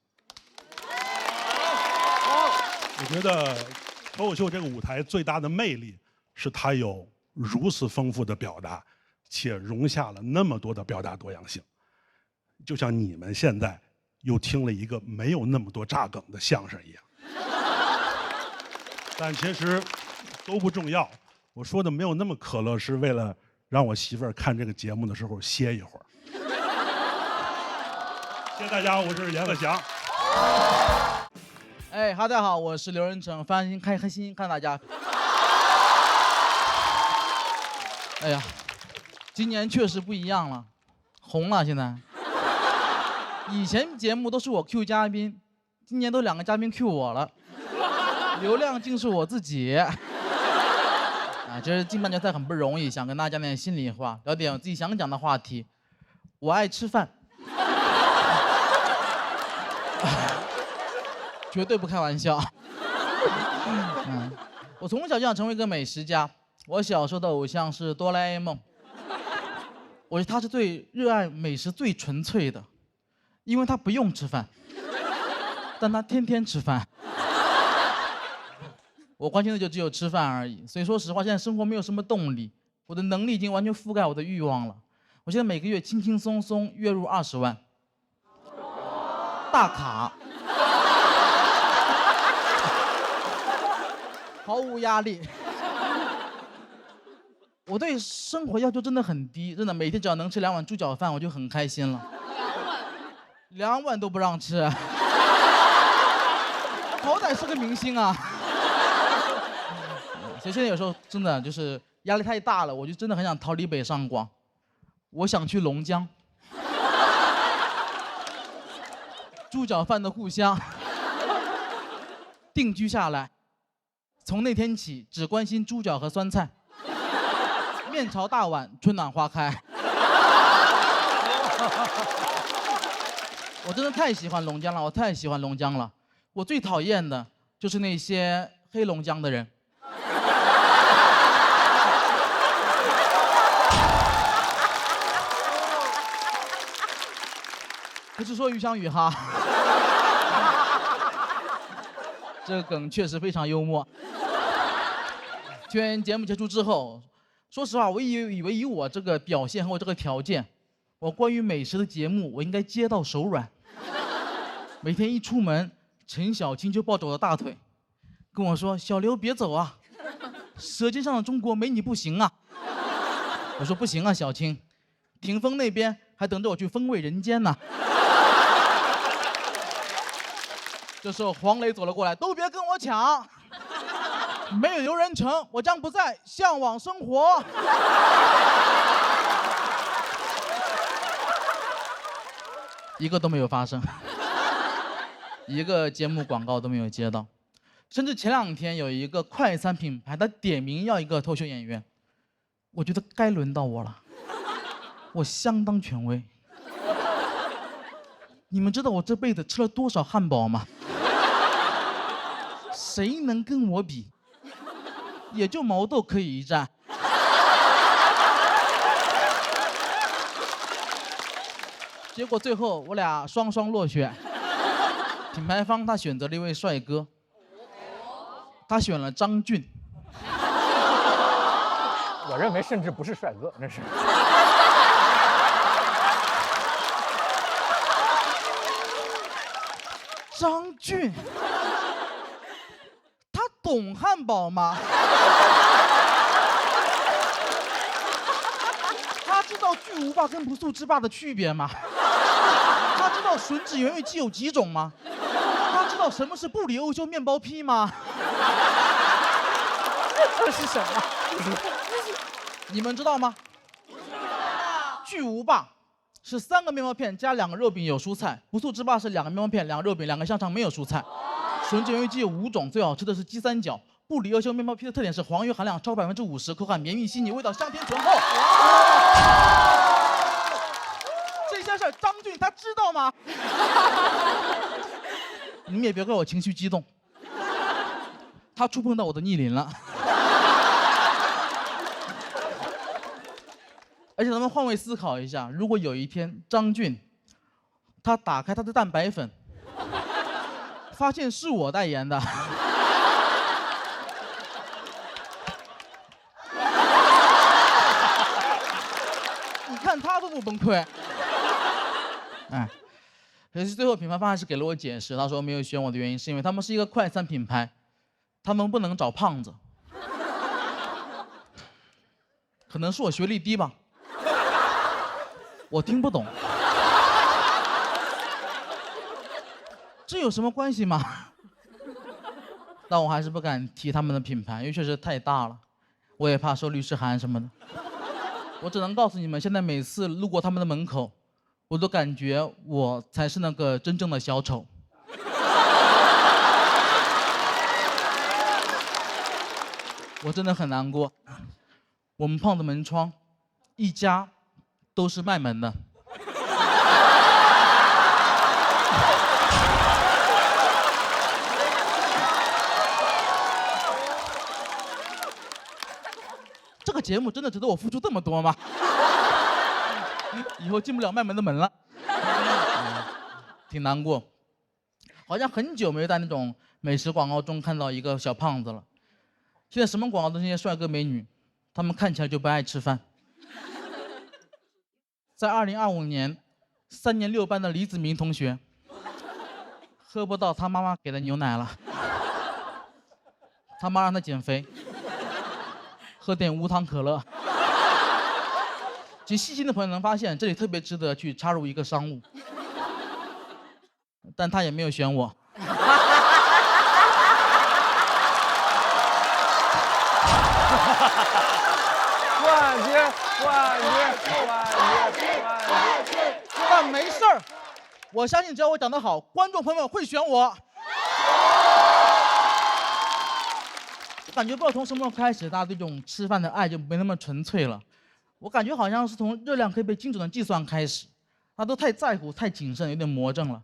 S5: 我觉得脱口秀这个舞台最大的魅力是它有如此丰富的表达，且容下了那么多的表达多样性。就像你们现在又听了一个没有那么多炸梗的相声一样。但其实都不重要，我说的没有那么可乐，是为了让我媳妇儿看这个节目的时候歇一会儿。谢谢大家，我是阎鹤祥。
S7: 哎，大家好，我是刘仁成，非常开心看大家。哎呀，今年确实不一样了，红了现在。以前节目都是我 Q 嘉宾，今年都2个嘉宾 Q 我了。流量竟是我自己，这是进半决赛很不容易，想跟大家讲点心里话，聊点我自己想讲的话题。我爱吃饭，绝对不开玩笑。我从小就想成为一个美食家，我小时候的偶像是哆啦 A 梦，我觉得他是最热爱美食、最纯粹的，因为他不用吃饭，但他天天吃饭。我关心的就只有吃饭而已，所以说实话，现在生活没有什么动力，我的能力已经完全覆盖我的欲望了。我现在每个月轻轻松松月入20万，大卡，毫无压力。我对生活要求真的很低，真的每天只要能吃2碗猪脚饭，我就很开心了。2碗都不让吃，好歹是个明星啊。所以现在有时候真的就是压力太大了，我就真的很想逃离北上广，我想去龙江，猪脚饭的故乡。定居下来。从那天起，只关心猪脚和酸菜，面朝大碗，春暖花开。我真的太喜欢龙江了，我太喜欢龙江了。我最讨厌的就是那些黑龙江的人。不是说于香雨哈，这个梗确实非常幽默。节目结束之后，说实话，我以为以我这个表现和我这个条件，我关于美食的节目我应该接到手软。每天一出门，陈小青就抱着我的大腿，跟我说：“小刘别走啊，舌尖上的中国没你不行啊。”我说：“不行啊，小青，霆锋那边还等着我去风味人间呢。”这时候黄磊走了过来，都别跟我抢，没有刘仁成，我将不再向往生活。一个都没有发生，一个节目广告都没有接到，甚至前2天有一个快餐品牌，他点名要一个脱口秀演员，我觉得该轮到我了，我相当权威。你们知道我这辈子吃了多少汉堡吗？谁能跟我比？也就毛豆可以一战。结果最后我俩双双落选。品牌方他选择了一位帅哥，他选了张俊。
S6: 我认为甚至不是帅哥，那是。
S7: 张俊。懂汉堡吗？他知道巨无霸跟不速之霸的区别吗？他知道吮指原味鸡有几种吗？他知道什么是布里欧修面包坯吗？这是什么？你们知道吗？巨无霸是3个面包片加2个肉饼有蔬菜，不速之霸是2个面包片、2个肉饼、2个香肠没有蔬菜。吮指原味鸡有5种，最好吃的是鸡三角。布里欧修面包坯的特点是黄油含量超50%，口感绵密细腻，味道香甜醇厚。这些事儿张俊他知道吗？你们也别怪我情绪激动，他触碰到我的逆鳞了。而且咱们换位思考一下，如果有一天张俊他打开他的蛋白粉，发现是我代言的，你看他多么崩溃。哎，可是最后品牌方还是给了我解释，他说没有选我的原因是因为他们是一个快餐品牌，他们不能找胖子，可能是我学历低吧，我听不懂。这有什么关系吗？但我还是不敢提他们的品牌，因为确实太大了，我也怕收律师函什么的。我只能告诉你们，现在每次路过他们的门口，我都感觉我才是那个真正的小丑。我真的很难过。我们胖子门窗，一家都是卖门的。这个节目真的值得我付出这么多吗？以后进不了卖门的门了，挺难过。好像很久没有在那种美食广告中看到一个小胖子了。现在什么广告都是那些帅哥美女，他们看起来就不爱吃饭。在2025年，3年6班的李子明同学喝不到他妈妈给的牛奶了，他妈让他减肥。喝点无糖可乐。其实细心的朋友能发现，这里特别值得去插入一个商务，但他也没有选我。
S6: 冠军，
S7: 但没事儿，我相信只要我长得好，观众朋友们会选我。感觉不知道从什么时候开始，大家对这种吃饭的爱就没那么纯粹了。我感觉好像是从热量可以被精准的计算开始，他都太在乎、太谨慎，有点魔怔了。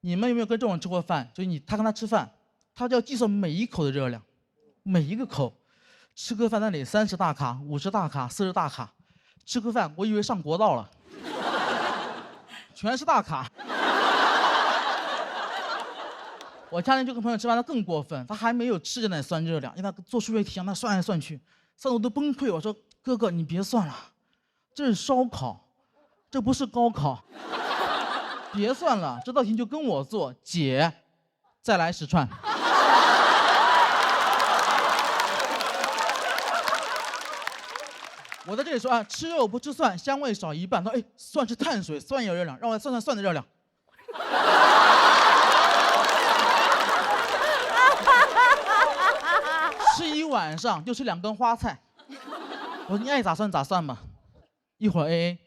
S7: 你们有没有跟这种人吃过饭？就是他跟他吃饭，他就要计算每一口的热量，每一个口。吃个饭那里30大卡、50大卡、40大卡，吃个饭我以为上国道了，全是大卡。我家人就跟朋友吃饭，他更过分，他还没有吃就在那算热量，因为他做数学题让他算来算去，算得我都崩溃。我说哥哥你别算了，这是烧烤，这不是高考，别算了，这道题就跟我做，姐，再来10串。我在这里说啊，吃肉不吃蒜，香味少一半。他说哎，蒜是碳水，蒜也有热量，让我来算算蒜的热量。吃一晚上就吃2根花菜。我说你爱咋算咋算吧，一会儿 AA。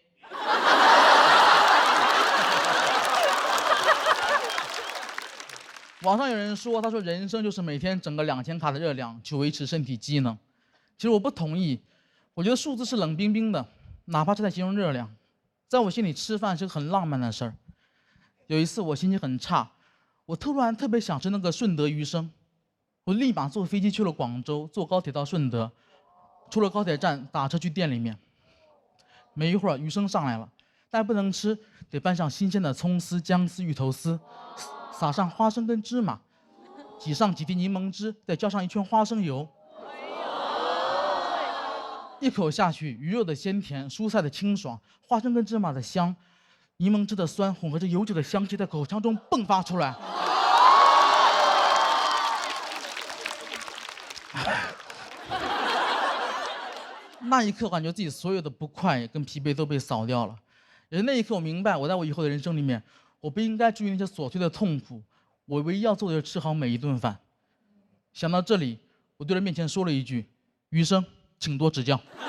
S7: 网上有人说，他说人生就是每天整个2000卡的热量去维持身体机能。其实我不同意，我觉得数字是冷冰冰的，哪怕是在形容热量，在我心里吃饭是个很浪漫的事儿。有一次我心情很差，我突然特别想吃那个顺德鱼生，我立马坐飞机去了广州，坐高铁到顺德，出了高铁站打车去店里面。没一会儿鱼生上来了，但不能吃，得拌上新鲜的葱丝、姜丝、芋头丝，撒上花生跟芝麻，挤上几滴柠檬汁，再浇上一圈花生油。一口下去，鱼肉的鲜甜，蔬菜的清爽，花生跟芝麻的香，柠檬汁的酸，混合着油脂的香气在口腔中迸发出来。那一刻，感觉自己所有的不快跟疲惫都被扫掉了。也是那一刻，我明白，我在我以后的人生里面，我不应该注意那些琐碎的痛苦，我唯一要做的就是吃好每一顿饭。想到这里，我对着面前说了一句：“余生，请多指教。”大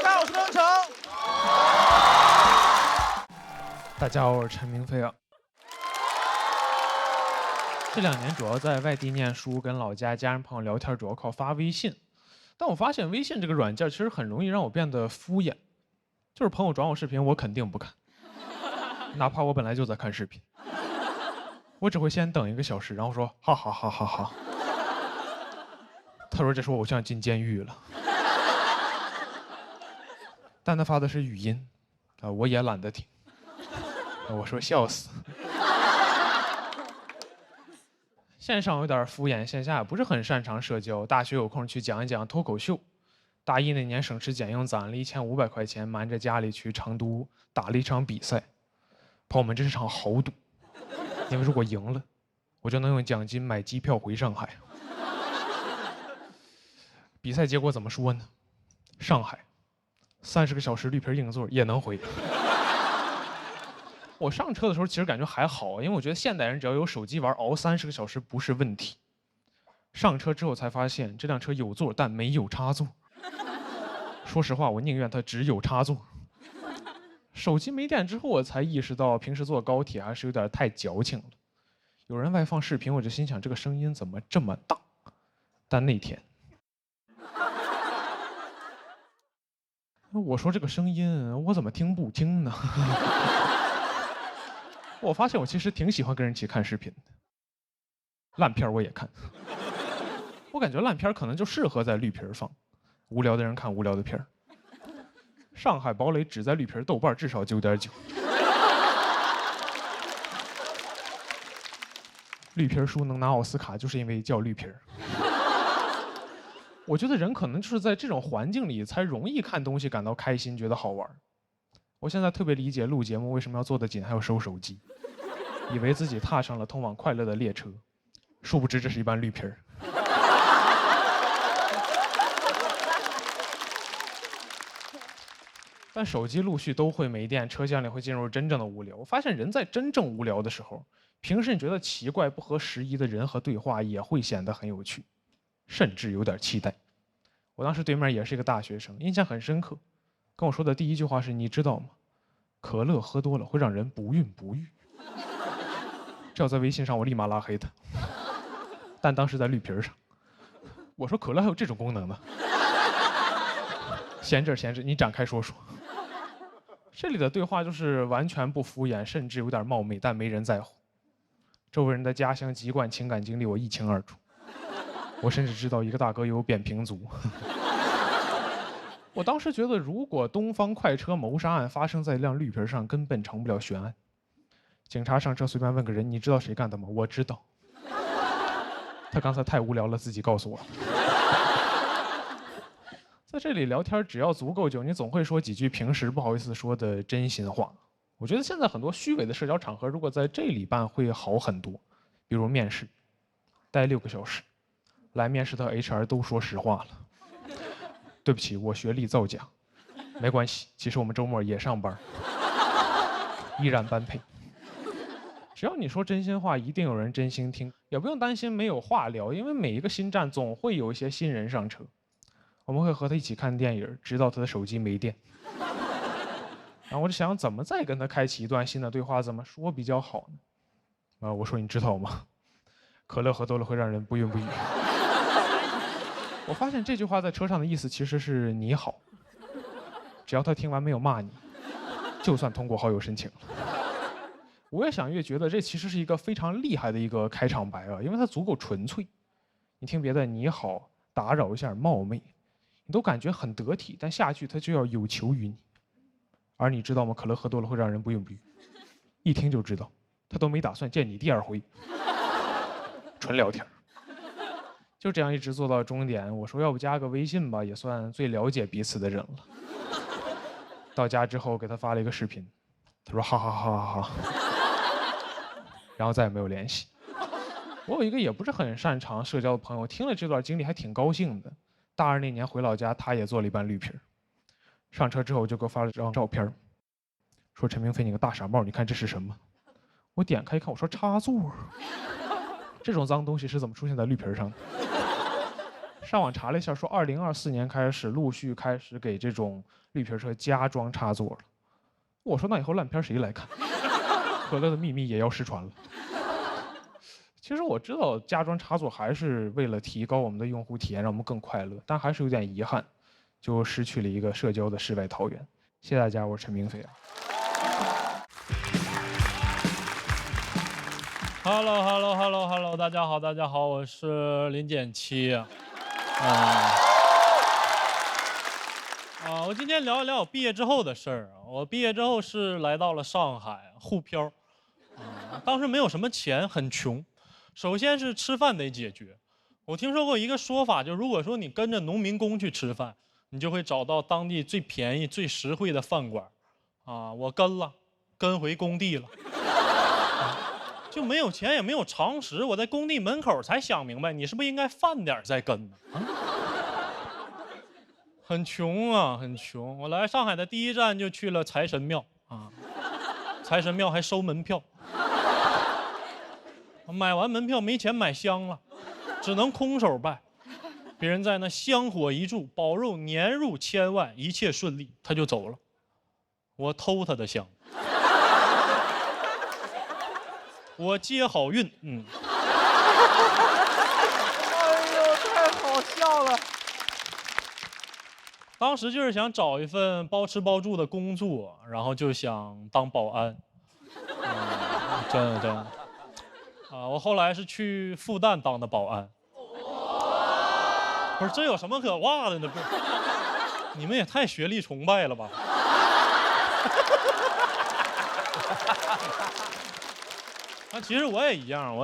S7: 家好，我是张成。
S8: 大家好，我是陈明飞啊。这2年主要在外地念书，跟老家家人朋友聊天，主要靠发微信。但我发现微信这个软件其实很容易让我变得敷衍，就是朋友转我视频，我肯定不看，哪怕我本来就在看视频，我只会先等1个小时，然后说好好好好好。他说这是我偶像进监狱了，但他发的是语音，我也懒得听，我说笑死。线上有点敷衍，线下也不是很擅长社交。大学有空去讲一讲脱口秀。大一那年省吃俭用攒了1500块钱，瞒着家里去成都打了一场比赛。朋友们，这是场豪赌，因为如果赢了，我就能用奖金买机票回上海。比赛结果怎么说呢？上海30个小时绿皮硬座也能回。我上车的时候其实感觉还好，因为我觉得现代人只要有手机玩，熬30个小时不是问题。上车之后才发现这辆车有座但没有插座。说实话，我宁愿它只有插座。手机没电之后，我才意识到平时坐高铁还是有点太矫情了。有人外放视频，我就心想这个声音怎么这么大？但那天，我说这个声音我怎么听不听呢？我发现我其实挺喜欢跟人一起看视频的，烂片我也看。我感觉烂片可能就适合在绿皮放，无聊的人看无聊的片儿。上海堡垒只在绿皮，豆瓣至少9.9。绿皮书能拿奥斯卡，就是因为叫绿皮。我觉得人可能就是在这种环境里才容易看东西感到开心，觉得好玩。我现在特别理解录节目为什么要做得紧，还要收手机，以为自己踏上了通往快乐的列车，殊不知这是一般绿皮儿。但手机陆续都会没电，车厢里会进入真正的无聊。我发现人在真正无聊的时候，平时你觉得奇怪、不合时宜的人和对话也会显得很有趣，甚至有点期待。我当时对面也是一个大学生，印象很深刻。跟我说的第一句话是：“你知道吗？可乐喝多了会让人不孕不育。”这要在微信上，我立马拉黑他。但当时在绿皮儿上。我说可乐还有这种功能呢？闲着，你展开说说。这里的对话就是完全不敷衍，甚至有点冒昧，但没人在乎。周围人的家乡籍贯、情感经历我一清二楚。我甚至知道一个大哥有扁平足。我当时觉得，如果东方快车谋杀案发生在一辆绿皮上，根本成不了悬案。警察上车随便问个人：“你知道谁干的吗？”我知道。他刚才太无聊了，自己告诉我。在这里聊天，只要足够久，你总会说几句平时不好意思说的真心话。我觉得现在很多虚伪的社交场合，如果在这里办会好很多。比如面试，待6个小时，来面试的 HR 都说实话了。对不起，我学历造假。没关系，其实我们周末也上班，依然般配。只要你说真心话，一定有人真心听，也不用担心没有话聊，因为每一个新站总会有一些新人上车。我们会和他一起看电影，直到他的手机没电。然后我就想怎么再跟他开启一段新的对话，怎么说比较好呢？我说你知道吗？可乐喝多了会让人不孕不育。我发现这句话在车上的意思其实是你好，只要他听完没有骂你，就算通过好友申请了。我越想越觉得这其实是一个非常厉害的一个开场白啊，因为它足够纯粹。你听别的你好，打扰一下冒昧，你都感觉很得体，但下句他就要有求于你。而你知道吗？可乐喝多了会让人不孕不育，一听就知道，他都没打算见你第2回，纯聊天。就这样一直做到终点。我说要不加个微信吧，也算最了解彼此的人了。到家之后给他发了一个视频，他说哈哈哈哈哈，然后再也没有联系。我有一个也不是很擅长社交的朋友，听了这段经历还挺高兴的。大2那年回老家，他也做了一班绿皮。上车之后就给我发了张照片，说陈明飞你个大傻帽，你看这是什么？我点开一看，我说插座。这种脏东西是怎么出现在绿皮上的？上网查了一下，说2024年开始陆续开始给这种绿皮车加装插座了。我说那以后烂片谁来看？可乐的秘密也要失传了。其实我知道加装插座还是为了提高我们的用户体验，让我们更快乐，但还是有点遗憾，就失去了一个社交的世外桃源。谢谢大家，我是陈明飞。
S9: Hello， 大家好，我是林简七。我今天聊一聊我毕业之后的事儿。我毕业之后是来到了上海沪漂，当时没有什么钱，很穷。首先是吃饭得解决。我听说过一个说法，就如果说你跟着农民工去吃饭，你就会找到当地最便宜、最实惠的饭馆。我跟回工地了。就没有钱也没有常识，我在工地门口才想明白，你是不是应该饭点再跟呢？很穷啊，很穷。我来上海的第一站就去了财神庙财神庙还收门票。买完门票没钱买香了，只能空手拜。别人在那香火一柱，保佑年入千万，一切顺利，他就走了。我偷他的香。我接好运，
S6: 哎呦，太好笑了！
S9: 当时就是想找一份包吃包住的工作，然后就想当保安。真的。我后来是去复旦当的保安。不是，这有什么可哇的呢？不是，你们也太学历崇拜了吧？其实我也一样。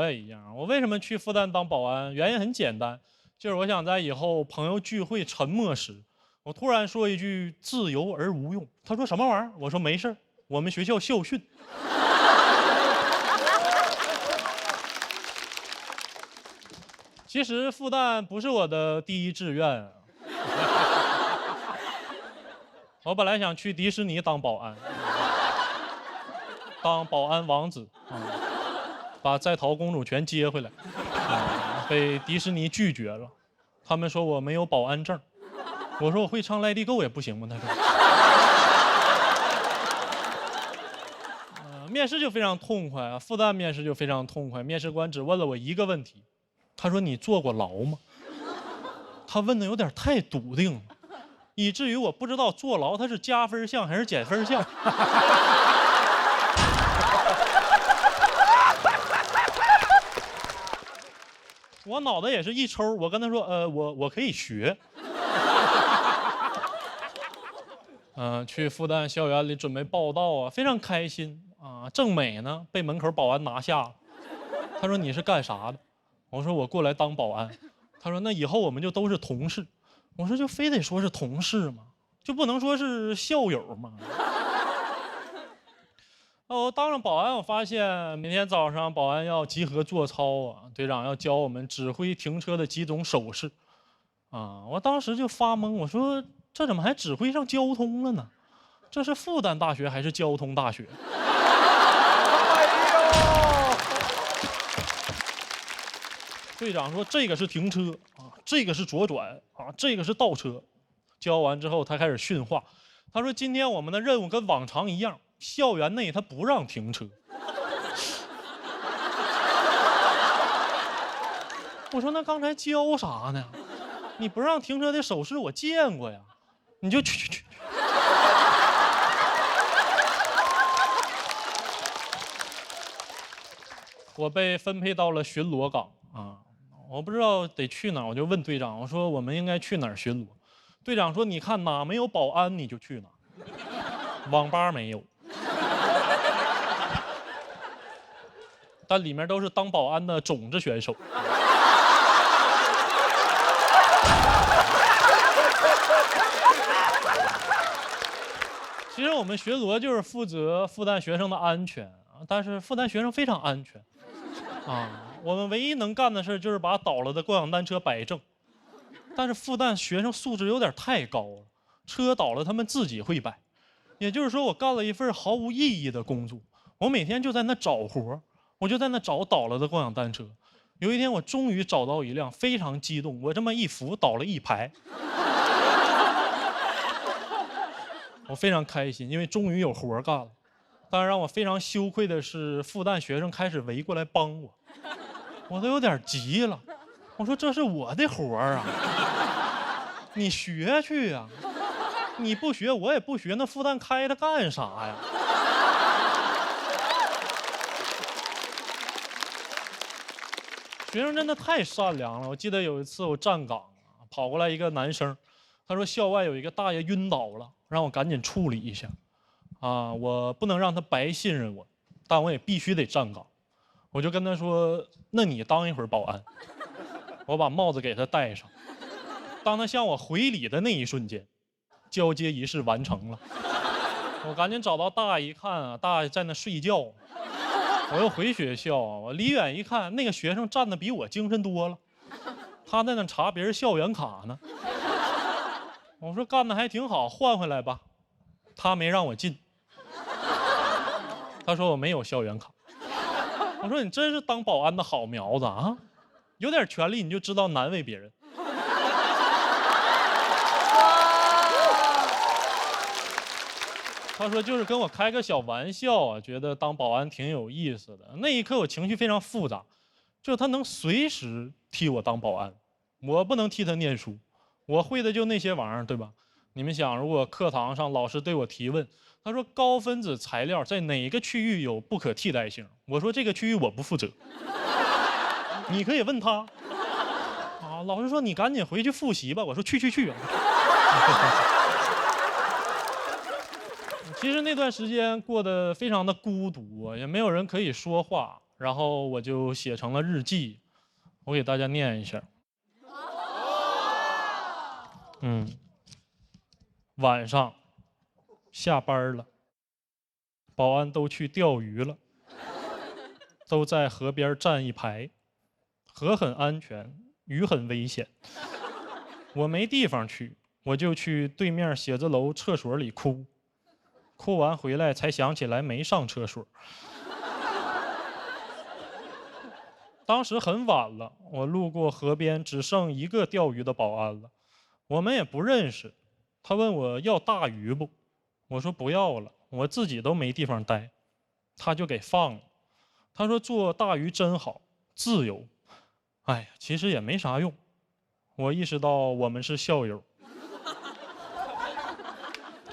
S9: 我为什么去复旦当保安？原因很简单，就是我想在以后朋友聚会沉默时，我突然说一句自由而无用。他说什么玩意儿？我说没事，我们学校校训。其实复旦不是我的第一志愿。我本来想去迪士尼当保安，当保安王子。把在逃公主全接回来，被迪士尼拒绝了。他们说我没有保安证，我说我会唱 Let It Go 也不行吗？他说，面试就非常痛快啊，复旦面试就非常痛快。面试官只问了我一个问题，他说你坐过牢吗？他问的有点太笃定了，以至于我不知道坐牢他是加分项还是减分项。我脑袋也是一抽，我跟他说，我可以学。去复旦校园里准备报到啊，非常开心啊。正美呢，被门口保安拿下了。他说你是干啥的？我说我过来当保安。他说那以后我们就都是同事。我说就非得说是同事吗？就不能说是校友吗？我当上保安，我发现每天早上保安要集合做操啊，队长要教我们指挥停车的几种手势啊。我当时就发懵，我说这怎么还指挥上交通了呢？这是复旦大学还是交通大学？队长说这个是停车啊，这个是左转啊，这个是倒车。教完之后，他开始训话。他说今天我们的任务跟往常一样，校园内他不让停车。我说那刚才教啥呢？你不让停车的手势我见过呀，你就去。我被分配到了巡逻岗啊，我不知道得去哪儿，我就问队长，我说我们应该去哪儿巡逻？队长说你看哪没有保安你就去哪儿，网吧没有，但里面都是当保安的种子选手。其实我们巡逻就是负责复旦学生的安全啊，但是复旦学生非常安全啊，我们唯一能干的事就是把倒了的共享单车摆正。但是复旦学生素质有点太高了，车倒了他们自己会摆。也就是说，我干了一份毫无意义的工作，我每天就在那找活，我就在那找倒了的共享单车。有一天我终于找到一辆，非常激动，我这么一扶倒了一排。我非常开心，因为终于有活干了。但是让我非常羞愧的是，复旦学生开始围过来帮我，我都有点急了。我说这是我的活儿啊，你学去呀！你不学我也不学，那复旦开它干啥呀？学生真的太善良了。我记得有一次我站岗，跑过来一个男生，他说校外有一个大爷晕倒了，让我赶紧处理一下。啊，我不能让他白信任我，但我也必须得站岗。我就跟他说，那你当一会儿保安。我把帽子给他戴上，当他向我回礼的那一瞬间，交接仪式完成了。我赶紧找到大爷一看啊，大爷在那睡觉。我又回学校啊，我离远一看，那个学生站得比我精神多了，他在那查别人校园卡呢。我说干得还挺好，换回来吧。他没让我进，他说我没有校园卡。我说你真是当保安的好苗子啊！有点权利你就知道难为别人。他说就是跟我开个小玩笑啊，觉得当保安挺有意思的。那一刻我情绪非常复杂，就是他能随时替我当保安，我不能替他念书，我会的就那些玩意儿，对吧？你们想，如果课堂上老师对我提问，他说高分子材料在哪个区域有不可替代性，我说这个区域我不负责。你可以问他啊，老师说你赶紧回去复习吧。我说去。其实那段时间过得非常的孤独，也没有人可以说话，然后我就写成了日记，我给大家念一下。晚上下班了，保安都去钓鱼了，都在河边站一排。河很安全，鱼很危险。我没地方去，我就去对面写字楼厕所里哭，哭完回来才想起来没上厕所。当时很晚了，我路过河边，只剩一个钓鱼的保安了，我们也不认识。他问我要大鱼不，我说不要了，我自己都没地方待，他就给放了。他说做大鱼真好，自由。哎呀，其实也没啥用。我意识到我们是校友。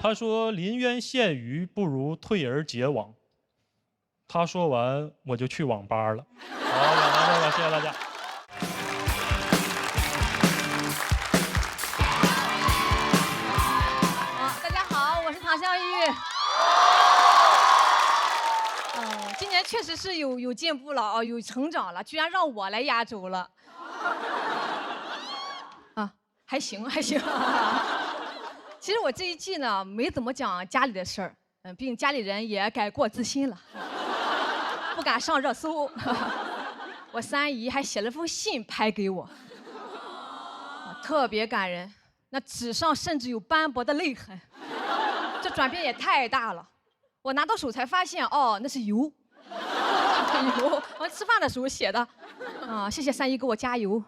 S9: 他说：“临渊羡鱼，不如退而结网。”他说完，我就去网吧了。好，讲到这了，谢谢大家。
S1: 大家好，我是唐湘玉。今年确实是有进步了啊，有成长了，居然让我来压轴了。还行还行。其实我这一季呢，没怎么讲家里的事儿，毕竟家里人也改过自新了，不敢上热搜。我三姨还写了封信拍给我，特别感人，那纸上甚至有斑驳的泪痕，这转变也太大了。我拿到手才发现，哦，那是油，油，我吃饭的时候写的，谢谢三姨给我加油。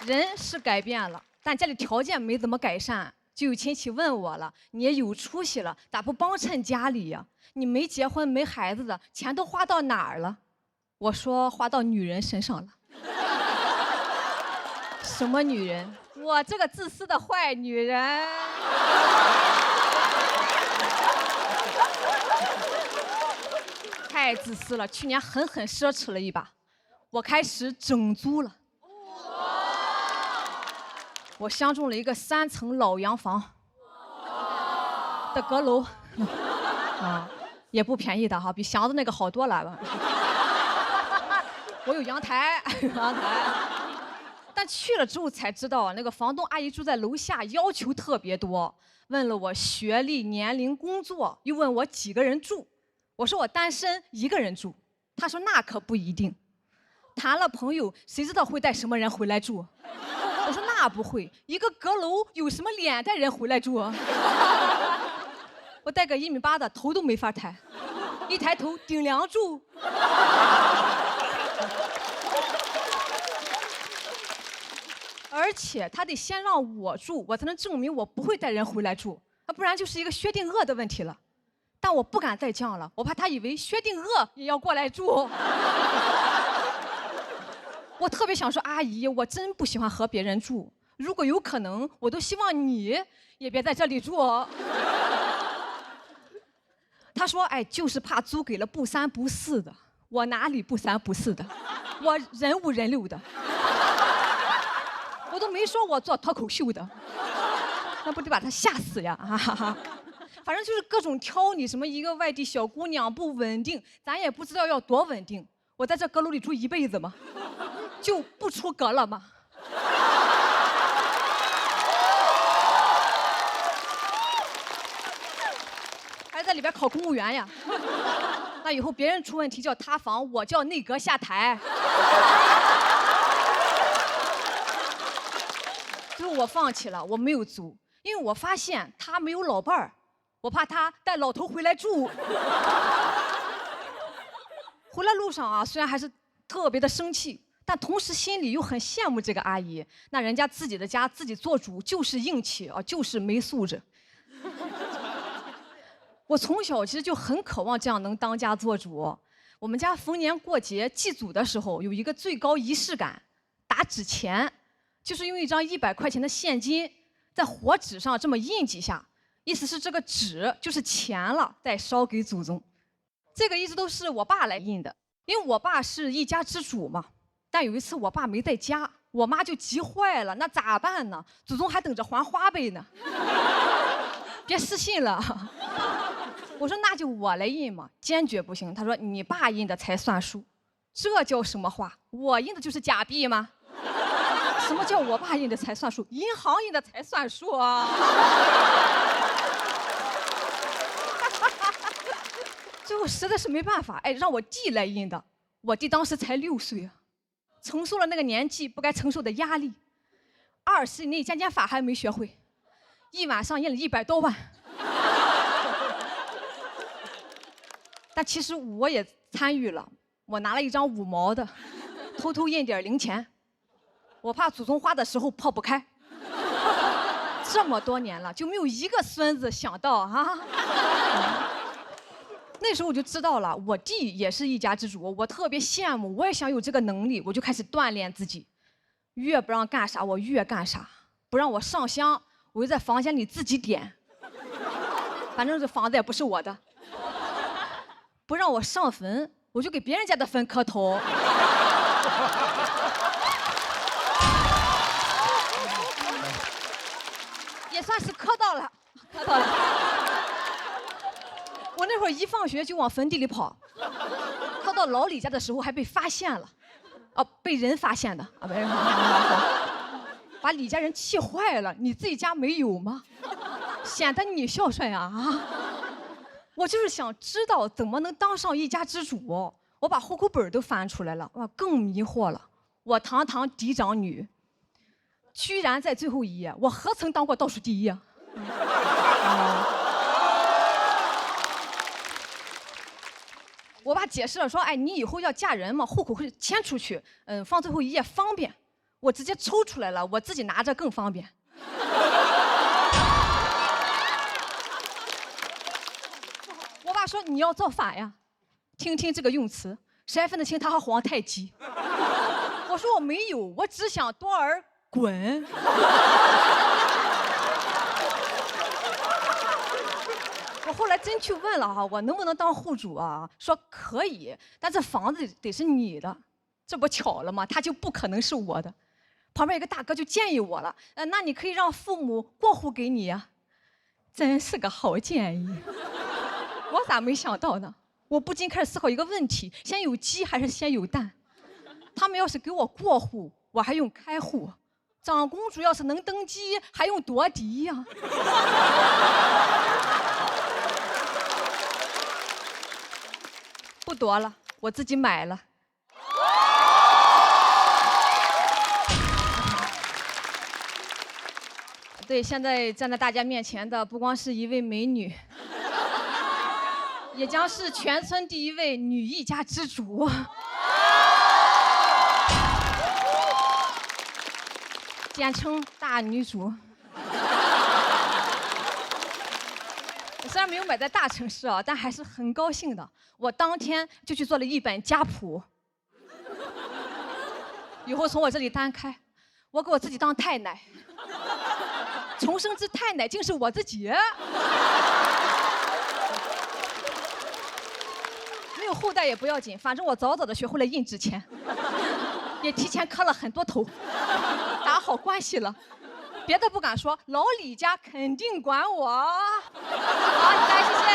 S1: 人是改变了，但家里条件没怎么改善，就有亲戚问我了：“你也有出息了，咋不帮衬家里呀？你没结婚没孩子的，钱都花到哪儿了？”我说：“花到女人身上了。”什么女人？我这个自私的坏女人。太自私了，去年狠狠奢侈了一把，我开始整租了。我相中了一个3层老洋房的阁楼，也不便宜的哈，比祥子那个好多了。我有阳台，但去了之后才知道，那个房东阿姨住在楼下，要求特别多，问了我学历、年龄、工作，又问我几个人住。我说我单身，一个人住。她说那可不一定，谈了朋友，谁知道会带什么人回来住？我说那不会，一个阁楼有什么脸带人回来住？我带个1.8米的，头都没法抬，一抬头顶梁柱。而且他得先让我住，我才能证明我不会带人回来住，不然就是一个薛定谔的问题了。但我不敢再犟了，我怕他以为薛定谔也要过来住。我特别想说，阿姨，我真不喜欢和别人住，如果有可能，我都希望你也别在这里住。他说，哎，就是怕租给了不三不四的。我哪里不三不四的？我人五人六的。我都没说我做脱口秀的，那不得把他吓死呀！反正就是各种挑你，什么一个外地小姑娘不稳定，咱也不知道要多稳定。我在这阁楼里住一辈子吗？就不出阁了吗？还在里边考公务员呀？那以后别人出问题叫塌房，我叫内阁下台。最后我放弃了，我没有租，因为我发现他没有老伴儿，我怕他带老头回来住。回来路上啊，虽然还是特别的生气，但同时心里又很羡慕这个阿姨，那人家自己的家自己做主就是硬气啊，就是没素质。我从小其实就很渴望这样能当家做主。我们家逢年过节祭祖的时候，有一个最高仪式感，打纸钱，就是用一张100块钱的现金在火纸上这么印几下，意思是这个纸就是钱了，再烧给祖宗。这个一直都是我爸来印的，因为我爸是一家之主嘛。但有一次我爸没在家，我妈就急坏了，那咋办呢？祖宗还等着还花呗呢。别失信了。我说那就我来印嘛，坚决不行。他说你爸印的才算数，这叫什么话？我印的就是假币吗？什么叫我爸印的才算数？银行印的才算数啊！最后实在是没办法，哎，让我弟来印的。我弟当时才6岁啊，承受了那个年纪不该承受的压力。20以内减减法还没学会，一晚上印了100多万。但其实我也参与了，我拿了一张5毛的，偷偷印点零钱，我怕祖宗花的时候抛不开。这么多年了，就没有一个孙子想到啊。那时候我就知道了，我弟也是一家之主，我特别羡慕，我也想有这个能力，我就开始锻炼自己，越不让干啥我越干啥，不让我上香，我就在房间里自己点，反正这房子也不是我的，不让我上坟，我就给别人家的坟磕头。也算是磕到了，磕到了。我那会儿一放学就往坟地里跑，磕到老李家的时候还被发现了，哦，被人发现的啊，被人发现的，把李家人气坏了。你自己家没有吗？显得你孝顺呀啊！我就是想知道怎么能当上一家之主。我把户口本都翻出来了，哇，更迷惑了。我堂堂嫡长女，居然在最后一页，我何曾当过倒数第一啊？我爸解释了说，哎，你以后要嫁人嘛，户口会迁出去，放最后一页方便。我直接抽出来了，我自己拿着更方便。我爸说你要造反呀，听听这个用词，谁还分得清他和皇太极？我说我没有，我只想多儿滚。我后来真去问了哈，我能不能当户主啊？说可以，但这房子得是你的，这不巧了吗？它就不可能是我的。旁边有个大哥就建议我了，那你可以让父母过户给你呀。真是个好建议，我咋没想到呢？我不禁开始思考一个问题：先有鸡还是先有蛋？他们要是给我过户，我还用开户；长公主要是能登基，还用夺嫡呀。不夺了，我自己买了。对，现在站在大家面前的不光是一位美女，也将是全村第一位女一家之主。简称大女主。虽然没有买在大城市啊，但还是很高兴的。我当天就去做了一本家谱，以后从我这里单开，我给我自己当太奶。重生之太奶竟是我自己。没有后代也不要紧，反正我早早的学会了印纸钱，也提前磕了很多头，打好关系了。别的不敢说，老李家肯定管我。好，大家谢谢。